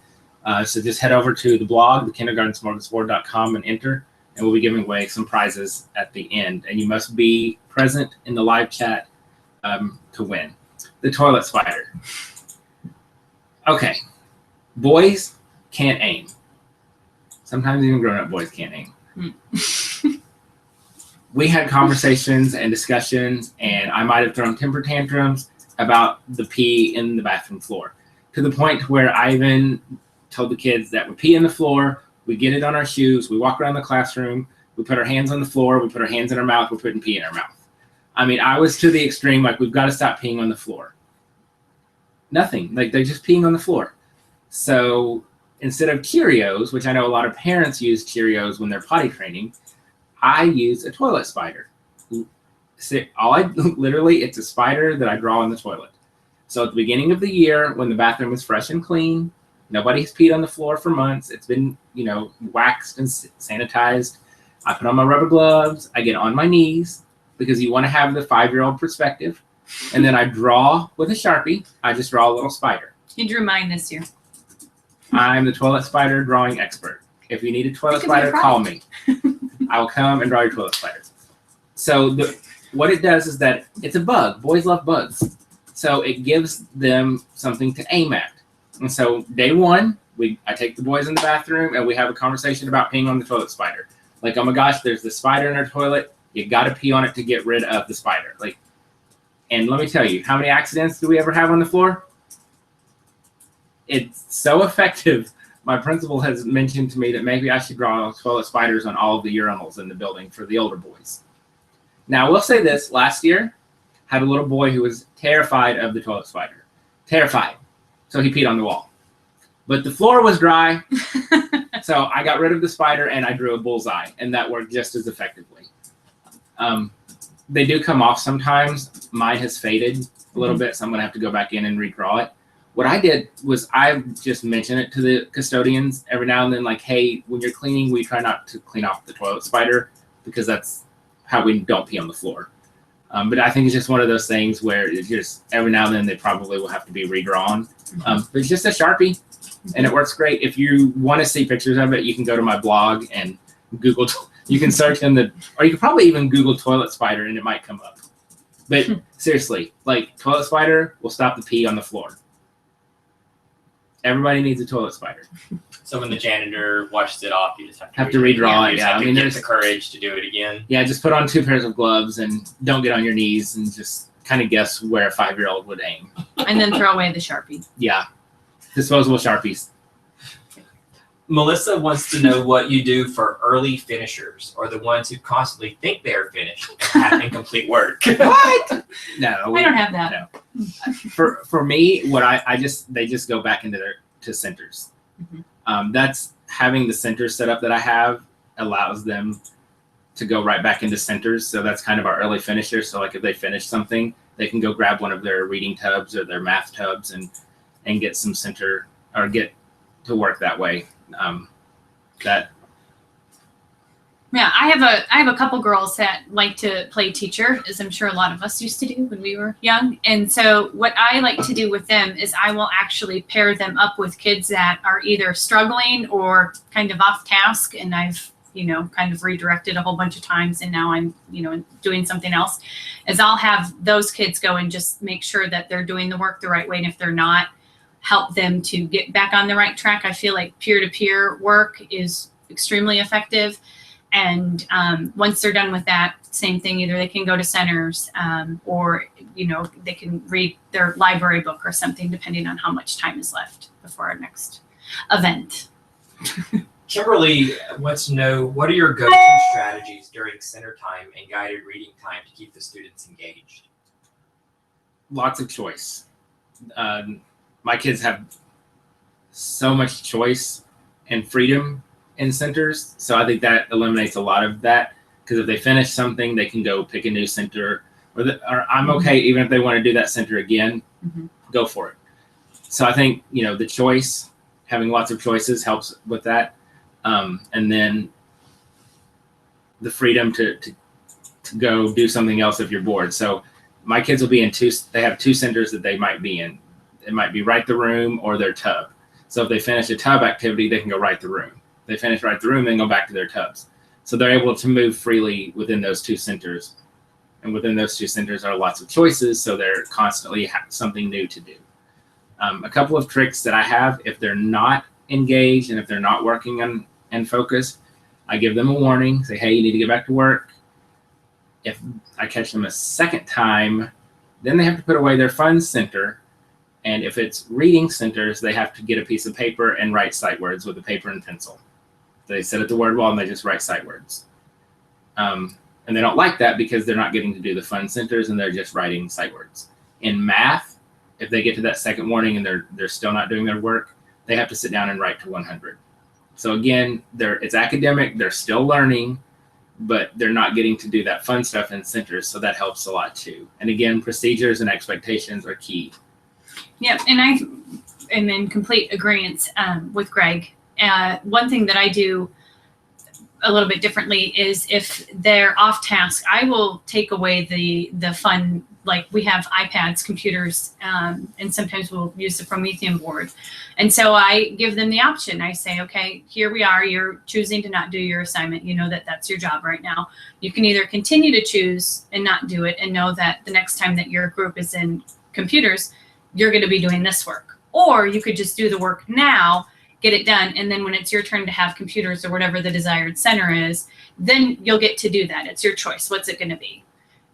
Speaker 1: So just head over to the blog, thekindergartensmorgasbord.com, and enter, and we'll be giving away some prizes at the end. And you must be present in the live chat to win. The toilet spider. Okay. Boys can't aim. Sometimes even grown-up boys can't aim. We had conversations and discussions, and I might have thrown temper tantrums about the pee in the bathroom floor, to the point where I even told the kids that we pee in the floor, we get it on our shoes, we walk around the classroom, we put our hands on the floor, we put our hands in our mouth, we're putting pee in our mouth. I mean, I was to the extreme, like, we've got to stop peeing on the floor. Nothing. Like, they're just peeing on the floor. So instead of Cheerios, which I know a lot of parents use Cheerios when they're potty training, I use a toilet spider. Literally, it's a spider that I draw in the toilet. So at the beginning of the year, when the bathroom is fresh and clean, Nobody has peed on the floor for months. It's been, waxed and sanitized. I put on my rubber gloves. I get on my knees because you want to have the 5-year-old perspective. And then I draw with a Sharpie. I just draw a little spider.
Speaker 2: You drew mine this year.
Speaker 1: I'm the toilet spider drawing expert. If you need a toilet spider, call me. I will come and draw your toilet spider. So what it does is that it's a bug. Boys love bugs. So it gives them something to aim at. And so day one, I take the boys in the bathroom and we have a conversation about peeing on the toilet spider. Like, oh my gosh, there's the spider in our toilet. You got to pee on it to get rid of the spider. And let me tell you, how many accidents do we ever have on the floor? It's so effective. My principal has mentioned to me that maybe I should draw toilet spiders on all of the urinals in the building for the older boys. Now, I will say this. Last year, had a little boy who was terrified of the toilet spider. Terrified. So he peed on the wall. But the floor was dry. So I got rid of the spider and I drew a bullseye. And that worked just as effectively. They do come off sometimes. Mine has faded a little bit, so I'm going to have to go back in and redraw it. What I did was I just mentioned it to the custodians every now and then, like, hey, when you're cleaning, we try not to clean off the toilet spider because that's how we don't pee on the floor. But I think it's just one of those things where it's just every now and then they probably will have to be redrawn. But it's just a Sharpie, and it works great. If you want to see pictures of it, you can go to my blog and Google. You can search or you could probably even Google toilet spider, and it might come up. But seriously, toilet spider will stop the pee on the floor. Everybody needs a toilet spider.
Speaker 3: So when the janitor washes it off, you just
Speaker 1: have to redraw it. Yeah,
Speaker 3: there's the courage to do it again.
Speaker 1: Yeah, just put on 2 pairs of gloves and don't get on your knees and just kind of guess where a 5-year-old would aim.
Speaker 2: And then throw away the Sharpie.
Speaker 1: Yeah, disposable Sharpies.
Speaker 3: Melissa wants to know what you do for early finishers, or the ones who constantly think they are finished and have incomplete work.
Speaker 1: What? No,
Speaker 2: I don't have that.
Speaker 1: No. For me, what they just go back into to centers. Mm-hmm. That's having the centers set up that I have allows them to go right back into centers. So that's kind of our early finisher. So if they finish something, they can go grab one of their reading tubs or their math tubs and get some center or get to work that way.
Speaker 2: Yeah, I have a couple girls that like to play teacher, as I'm sure a lot of us used to do when we were young. And so what I like to do with them is I will actually pair them up with kids that are either struggling or kind of off task. And I've, kind of redirected a whole bunch of times. And now I'm, doing something else, is I'll have those kids go and just make sure that they're doing the work the right way. And if they're not, help them to get back on the right track. I feel like peer-to-peer work is extremely effective. And once they're done with that, same thing, either they can go to centers or, they can read their library book or something, depending on how much time is left before our next event.
Speaker 3: Kimberly wants to know, what are your go-to strategies during center time and guided reading time to keep the students engaged?
Speaker 1: Lots of choice. My kids have so much choice and freedom in centers. So I think that eliminates a lot of that, because if they finish something, they can go pick a new center or I'm okay. Even if they want to do that center again, go for it. So I think, the choice, having lots of choices helps with that. And then the freedom to go do something else if you're bored. So my kids will be they have 2 centers that they might be in. It might be write the room or their tub. So if they finish a tub activity, they can go write the room. If they finish write the room, then go back to their tubs. So they're able to move freely within those 2 centers. And within those 2 centers are lots of choices. So they're constantly something new to do. A couple of tricks that I have, if they're not engaged and if they're not working on and focused, I give them a warning, say, hey, you need to get back to work. If I catch them a second time, then they have to put away their fun center. And if it's reading centers, they have to get a piece of paper and write sight words with a paper and pencil. They sit at the word wall and they just write sight words. And they don't like that because they're not getting to do the fun centers and they're just writing sight words. In math, if they get to that second warning and they're still not doing their work, they have to sit down and write to 100. So again, it's academic, they're still learning, but they're not getting to do that fun stuff in centers. So that helps a lot too. And again, procedures and expectations are key.
Speaker 2: Yeah, and am in complete agreement with Greg. One thing that I do a little bit differently is if they're off task, I will take away the fun. Like we have iPads, computers, and sometimes we'll use the Promethean board. And so I give them the option. I say, okay, here we are. You're choosing to not do your assignment. You know that that's your job right now. You can either continue to choose and not do it and know that the next time that your group is in computers, you're going to be doing this work. Or you could just do the work now, get it done, and then when it's your turn to have computers or whatever the desired center is, then you'll get to do that. It's your choice. What's it going to be?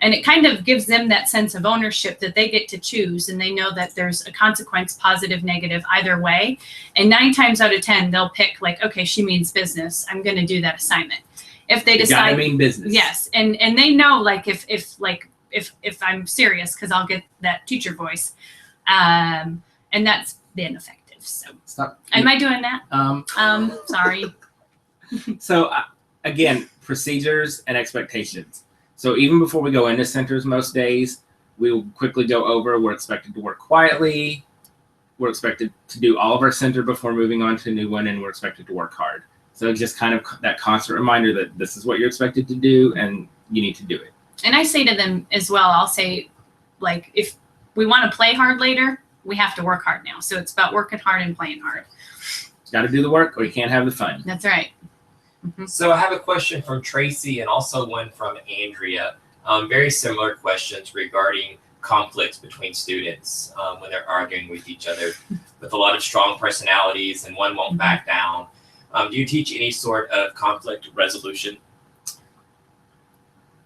Speaker 2: And it kind of gives them that sense of ownership that they get to choose, and they know that there's a consequence, positive, negative, either way. And 9 times out of 10, they'll pick like, okay, she means business. I'm going to do that assignment. If they decide,
Speaker 1: you gotta mean business.
Speaker 2: Yes, and they know like if I'm serious, because I'll get that teacher voice, and that's been effective. So, am I doing that? Sorry.
Speaker 1: So again, procedures and expectations. So even before we go into centers most days, we will quickly go over, we're expected to work quietly, we're expected to do all of our center before moving on to a new one, and we're expected to work hard. So just kind of that constant reminder that this is what you're expected to do and you need to do it.
Speaker 2: And I say to them as well, I'll say, like, if we want to play hard later, we have to work hard now. So it's about working hard and playing hard.
Speaker 1: Got to do the work or you can't have the fun.
Speaker 2: That's right.
Speaker 3: So I have a question from Tracy and also one from Andrea. Very similar questions regarding conflicts between students when they're arguing with each other with a lot of strong personalities and one won't back down. Do you teach any sort of conflict resolution?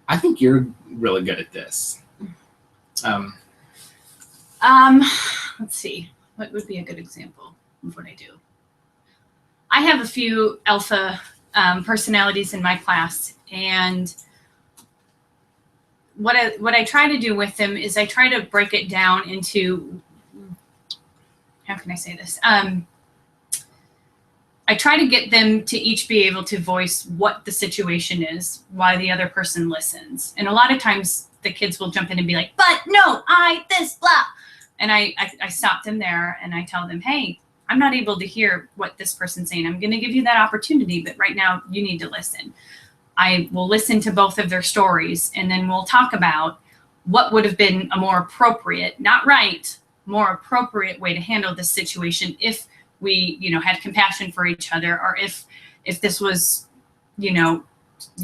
Speaker 1: I think you're really good at this.
Speaker 2: Let's see. What would be a good example of what I do? I have a few alpha personalities in my class, and what I try to do with them is I try to break it down into, how can I say this? I try to get them to each be able to voice what the situation is, why the other person listens. And a lot of times the kids will jump in and be like, but no, this, blah. And I stop them there and I tell them, hey, I'm not able to hear what this person's saying. I'm going to give you that opportunity, but right now you need to listen. I will listen to both of their stories, and then we'll talk about what would have been a more appropriate, not right, more appropriate way to handle this situation if we, had compassion for each other, or if this was, you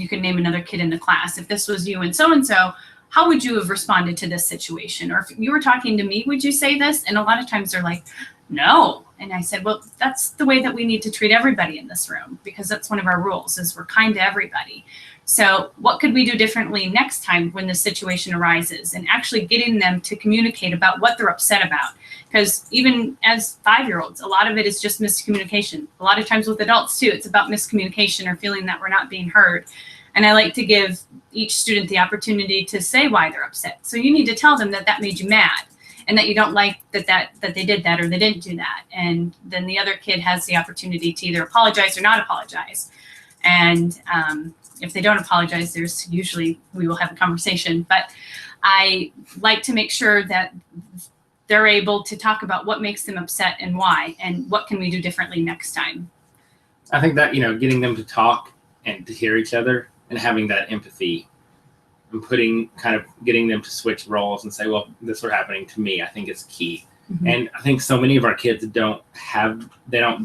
Speaker 2: can name another kid in the class. If this was you and so, how would you have responded to this situation? Or if you were talking to me, would you say this? And a lot of times they're like, no. And I said, well, that's the way that we need to treat everybody in this room, because that's one of our rules, is we're kind to everybody. So what could we do differently next time when the situation arises, and actually getting them to communicate about what they're upset about? Because even as 5-year-olds, a lot of it is just miscommunication. A lot of times with adults too, it's about miscommunication or feeling that we're not being heard. And I like to give each student the opportunity to say why they're upset. So you need to tell them that that made you mad, and that you don't like that they did that or they didn't do that. And then the other kid has the opportunity to either apologize or not apologize. And if they don't apologize, there's usually, we will have a conversation. But I like to make sure that they're able to talk about what makes them upset and why, and what can we do differently next time.
Speaker 1: I think that, getting them to talk and to hear each other and having that empathy and getting them to switch roles and say, well, this was happening to me, I think is key. Mm-hmm. And I think so many of our kids don't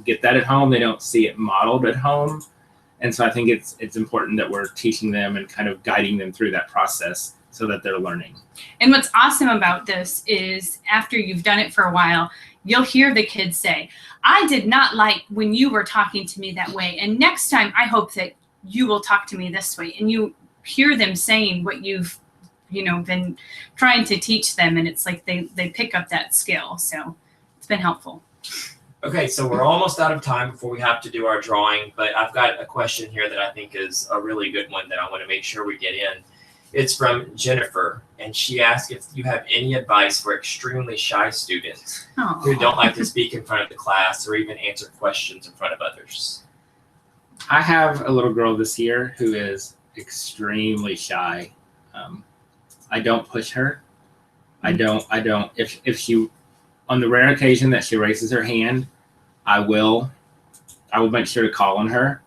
Speaker 1: get that at home. They don't see it modeled at home. And so I think it's important that we're teaching them and kind of guiding them through that process so that they're learning.
Speaker 2: And what's awesome about this is after you've done it for a while, you'll hear the kids say, I did not like when you were talking to me that way. And next time I hope that you will talk to me this way. And you hear them saying what you've, been trying to teach them. And it's like they pick up that skill. So it's been helpful.
Speaker 3: Okay, so we're almost out of time before we have to do our drawing, but I've got a question here that I think is a really good one that I want to make sure we get in. It's from Jennifer, and she asked if you have any advice for extremely shy students who don't like to speak in front of the class or even answer questions in front of others.
Speaker 1: I have a little girl this year who is extremely shy. I don't push her. I don't. If she on the rare occasion that she raises her hand, I will make sure to call on her,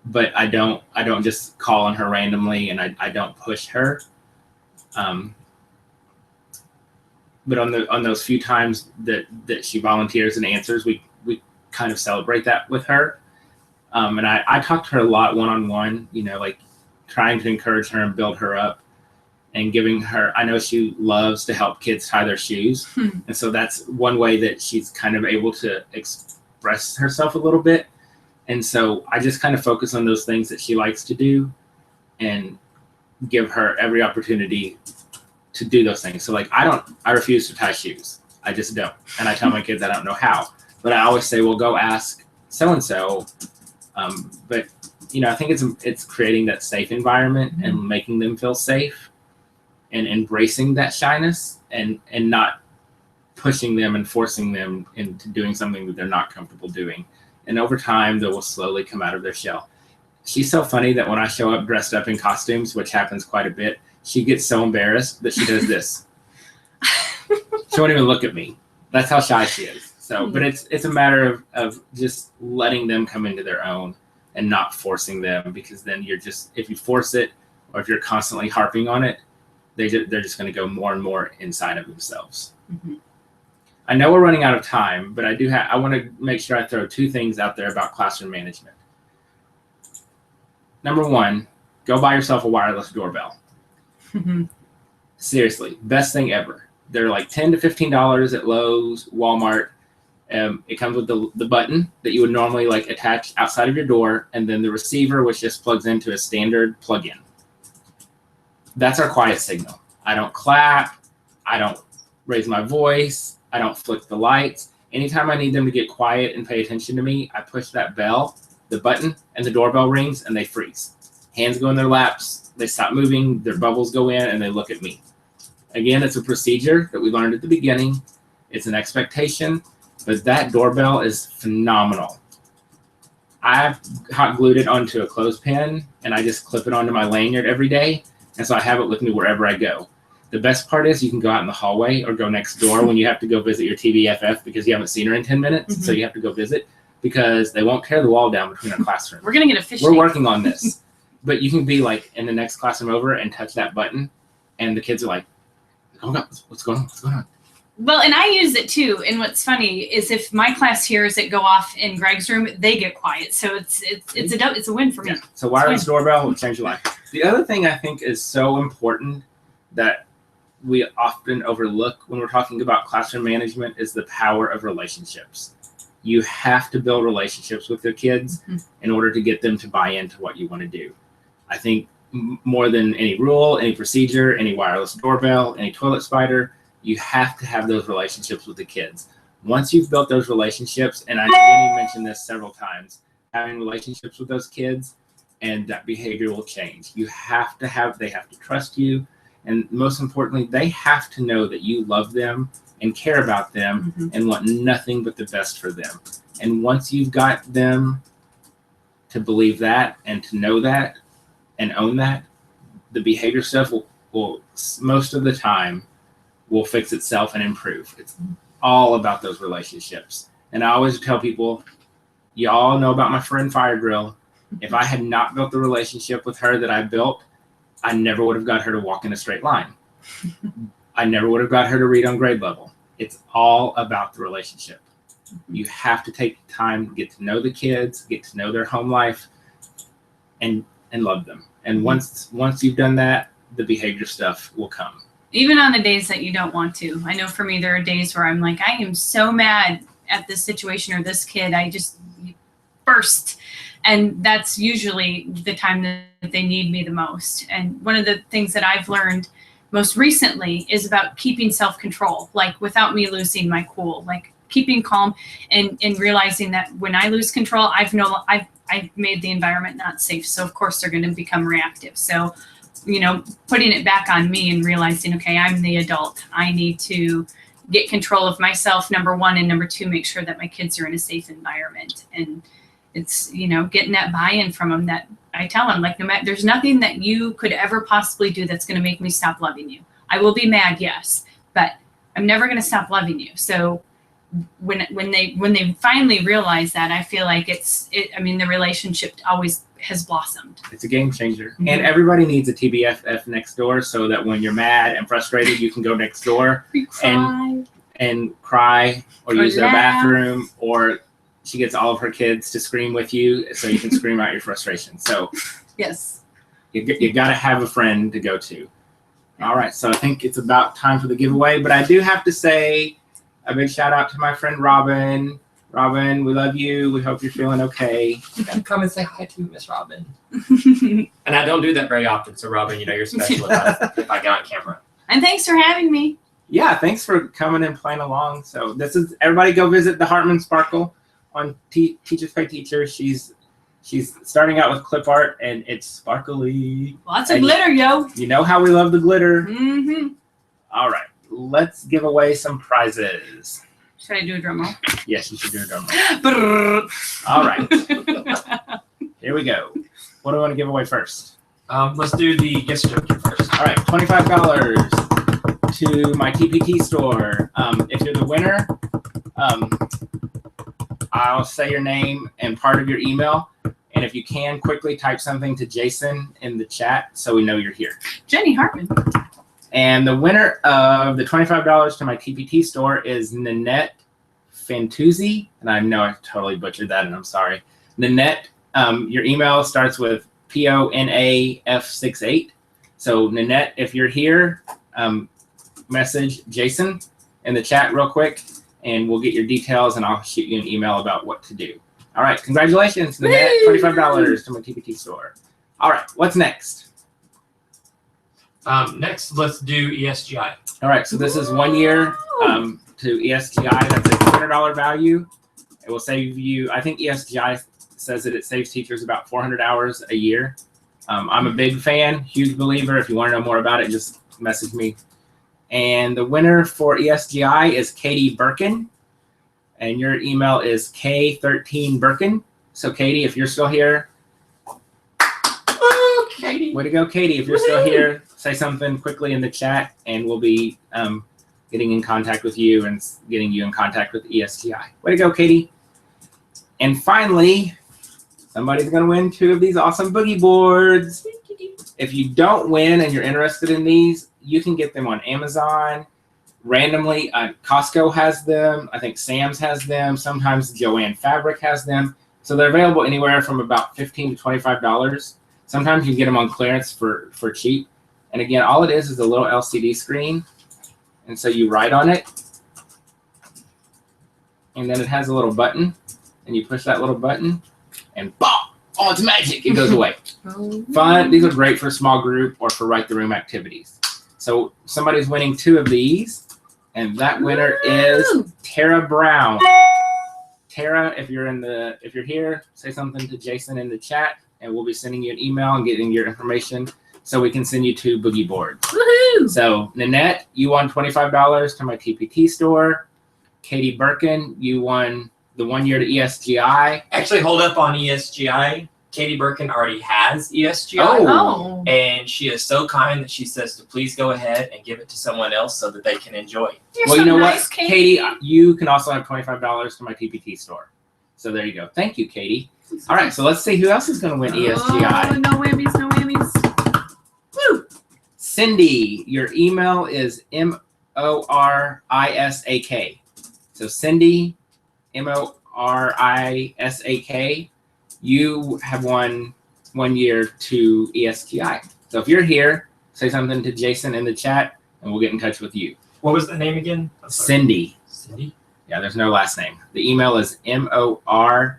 Speaker 1: but I don't just call on her randomly, and I don't push her. But on those few times that she volunteers and answers, we kind of celebrate that with her. And I talk to her a lot one-on-one, like trying to encourage her and build her up, and giving her, I know she loves to help kids tie their shoes. And so that's one way that she's kind of able to express herself a little bit. And so I just kind of focus on those things that she likes to do and give her every opportunity to do those things. So like, I refuse to tie shoes. I just don't. And I tell my kids I don't know how, but I always say, well, go ask so-and-so. But I think it's creating that safe environment and making them feel safe and embracing that shyness and not pushing them and forcing them into doing something that they're not comfortable doing. And over time, they will slowly come out of their shell. She's so funny that when I show up dressed up in costumes, which happens quite a bit, she gets so embarrassed that she does this. She won't even look at me. That's how shy she is. So, but it's a matter of just letting them come into their own and not forcing them, because then if you force it, or if you're constantly harping on it, they're just going to go more and more inside of themselves. I know we're running out of time, but I want to make sure I throw two things out there about classroom management. Number one, go buy yourself a wireless doorbell. Seriously, best thing ever. They're like $10 to $15 at Lowe's, Walmart. It comes with the button that you would normally like attach outside of your door, and then the receiver, which just plugs into a standard plug-in. That's our quiet signal. I don't clap. I don't raise my voice. I don't flick the lights. Anytime I need them to get quiet and pay attention to me, I push that bell, the button, and the doorbell rings, and they freeze. Hands go in their laps. They stop moving. Their bubbles go in, and they look at me. Again, it's a procedure that we learned at the beginning. It's an expectation, but that doorbell is phenomenal. I've hot glued it onto a clothespin, and I just clip it onto my lanyard every day, and so I have it with me wherever I go. The best part is you can go out in the hallway or go next door when you have to go visit your TBFF because you haven't seen her in 10 minutes, so you have to go visit, because they won't tear the wall down between our classrooms.
Speaker 2: We're going to get a fish
Speaker 1: We're working on this. But you can be like in the next classroom over and touch that button, and the kids are like, oh God, what's going on? What's going on?
Speaker 2: Well, and I use it too. And what's funny is if my class hears it go off in Greg's room, they get quiet. So it's a win for me.
Speaker 1: Yeah. So wireless doorbell will change your life. The other thing I think is so important that we often overlook when we're talking about classroom management is the power of relationships. You have to build relationships with your kids in order to get them to buy into what you want to do. I think more than any rule, any procedure, any wireless doorbell, any toilet spider, you have to have those relationships with the kids. Once you've built those relationships, and Jenny mentioned this several times, having relationships with those kids, and that behavior will change. They have to trust you. And most importantly, they have to know that you love them and care about them and want nothing but the best for them. And once you've got them to believe that and to know that and own that, the behavior stuff will most of the time will fix itself and improve. It's all about those relationships. And I always tell people, y'all know about my friend Fire Drill. If I had not built the relationship with her that I built, I never would have got her to walk in a straight line. I never would have got her to read on grade level. It's all about the relationship. You have to take time to get to know the kids, get to know their home life, and love them. And once you've done that, the behavior stuff will come.
Speaker 2: Even on the days that you don't want to. I know for me, there are days where I'm like, I am so mad at this situation or this kid. I just burst. And that's usually the time that they need me the most. And one of the things that I've learned most recently is about keeping self-control, like without me losing my cool, like keeping calm and realizing that when I lose control, I've made the environment not safe. So of course they're going to become reactive. So, putting it back on me and realizing, okay, I'm the adult. I need to get control of myself, number one, and number two, make sure that my kids are in a safe environment. And it's, getting that buy-in from them that I tell them, like, no matter, there's nothing that you could ever possibly do that's going to make me stop loving you. I will be mad, yes, but I'm never going to stop loving you. So when they finally realize that, I feel like the relationship always has blossomed.
Speaker 1: It's a game changer.
Speaker 2: Mhm.
Speaker 1: And everybody needs a TBFF next door so that when you're mad and frustrated, you can go next door
Speaker 2: We cry.
Speaker 1: and cry or use their
Speaker 2: laugh.
Speaker 1: bathroom, or she gets all of her kids to scream with you so you can scream out your frustration. So
Speaker 2: Yes.
Speaker 1: you got to have a friend to go to. All right, so I think it's about time for the giveaway, but I do have to say a big shout out to my friend Robin. Robin, we love you. We hope you're feeling okay.
Speaker 3: You gotta come and say hi to Miss Robin. And I don't do that very often, so Robin, you're special if I get on camera.
Speaker 2: And thanks for having me.
Speaker 1: Yeah, thanks for coming and playing along. So this is, everybody go visit the Hartman Sparkle on Teachers Pay Teachers. She's starting out with clip art, and it's sparkly.
Speaker 2: Lots of glitter, yo.
Speaker 1: You know how we love the glitter.
Speaker 2: Mm-hmm.
Speaker 1: All right, let's give away some prizes.
Speaker 2: Should I do a drum roll?
Speaker 1: Yes, you should do a drum roll.
Speaker 2: Brrr.
Speaker 1: All right, here we go. What do I want to give away first?
Speaker 3: Let's do the gift certificate first.
Speaker 1: All right, $25 to my TPT store. If you're the winner, I'll say your name and part of your email. And if you can, quickly type something to Jason in the chat so we know you're here.
Speaker 2: Jenny Hartman.
Speaker 1: And the winner of the $25 to my TPT store is Nanette Fantuzzi. And I know I totally butchered that, and I'm sorry. Nanette, your email starts with PONAF68. So Nanette, if you're here, message Jason in the chat real quick, and we'll get your details, and I'll shoot you an email about what to do. All right, congratulations, Nanette, $25 to my TPT store. All right, what's next?
Speaker 3: Next, let's do ESGI.
Speaker 1: All right, so this is 1 year to ESGI. That's a $200 value. It will save you, I think ESGI says that it saves teachers about 400 hours a year. I'm a big fan, huge believer. If you want to know more about it, just message me. And the winner for ESGI is Katie Birkin. And your email is K13Birkin. So Katie, if you're still here,
Speaker 3: Woo, Katie.
Speaker 1: way to go, Katie. If you're still here, say something quickly in the chat, and we'll be getting in contact with you and getting you in contact with ESGI. Way to go, Katie. And finally, somebody's going to win 2 of these awesome boogie boards. If you don't win and you're interested in these, you can get them on Amazon. Randomly, Costco has them. I think Sam's has them. Sometimes Joanne Fabric has them. So they're available anywhere from about $15 to $25. Sometimes you can get them on clearance for cheap. And again, all it is a little LCD screen. And so you write on it. And then it has a little button. And you push that little button. And boom! Oh, it's magic. It goes away. Fun. These are great for small group or for write the room activities. So somebody's winning 2 of these. And that winner is Tara Brown. Tara, if you're here, say something to Jason in the chat, and we'll be sending you an email and getting your information so we can send you 2 boogie boards.
Speaker 2: Woohoo!
Speaker 1: So Nanette, you won $25 to my TPT store. Katie Birkin, you won the 1 year to ESGI.
Speaker 3: Actually, hold up on ESGI. Katie Birkin already has ESGI.
Speaker 2: Oh.
Speaker 3: And she is so kind that she says to please go ahead and give it to someone else so that they can enjoy it.
Speaker 2: You're
Speaker 1: Well,
Speaker 2: so
Speaker 1: you know
Speaker 2: nice,
Speaker 1: what, Katie, you can also have $25 to my TPT store. So there you go. Thank you, Katie. All right, so let's see who else is going to win ESGI.
Speaker 2: Oh, no whammies, no whammies. Woo!
Speaker 1: Cindy, your email is MORISAK. So Cindy, MORISAK. You have won 1 year to ESGI. So if you're here, say something to Jason in the chat, and we'll get in touch with you.
Speaker 3: What was the name again?
Speaker 1: Cindy.
Speaker 3: Cindy?
Speaker 1: Yeah, there's no last name. The email is MORISAK.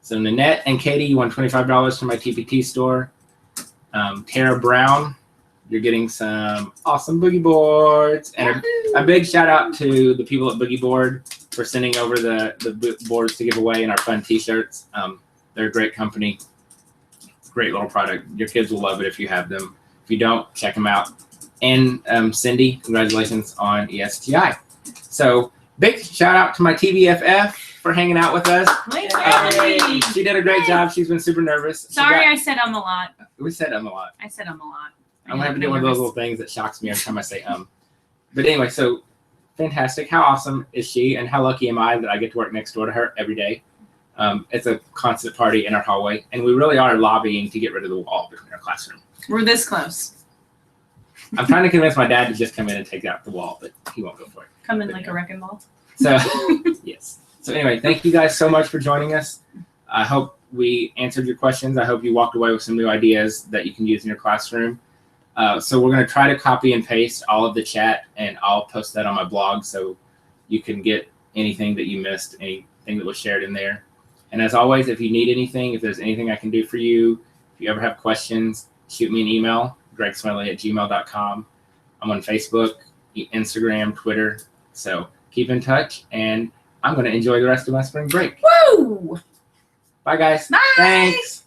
Speaker 1: So Nanette and Katie, you won $25 to my TPT store. Tara Brown, you're getting some awesome boogie boards. And a big shout out to the people at Boogie Board for sending over the boards to give away and our fun t-shirts. They're a great company. Great little product. Your kids will love it if you have them. If you don't, check them out. And Cindy, congratulations on ESGI. So big shout out to my TBFF for hanging out with us.
Speaker 2: Yay.
Speaker 1: She did a great job. She's been super nervous.
Speaker 2: Sorry, I said a lot.
Speaker 1: We said a lot.
Speaker 2: I said a lot.
Speaker 1: I'm gonna have to do one of those little things that shocks me every time I say But anyway, so fantastic. How awesome is she? And how lucky am I that I get to work next door to her every day? It's a constant party in our hallway. And we really are lobbying to get rid of the wall between our classroom.
Speaker 2: We're this close.
Speaker 1: I'm trying to convince my dad to just come in and take out the wall, but he won't go for it.
Speaker 2: Come in like a wrecking ball.
Speaker 1: So, yes. So anyway, thank you guys so much for joining us. I hope we answered your questions. I hope you walked away with some new ideas that you can use in your classroom. So we're going to try to copy and paste all of the chat, and I'll post that on my blog so you can get anything that you missed, anything that was shared in there. And as always, if you need anything, if there's anything I can do for you, if you ever have questions, shoot me an email, gregsmedley@gmail.com. I'm on Facebook, Instagram, Twitter. So keep in touch, and I'm going to enjoy the rest of my spring break.
Speaker 2: Woo!
Speaker 1: Bye, guys.
Speaker 2: Bye.
Speaker 1: Thanks.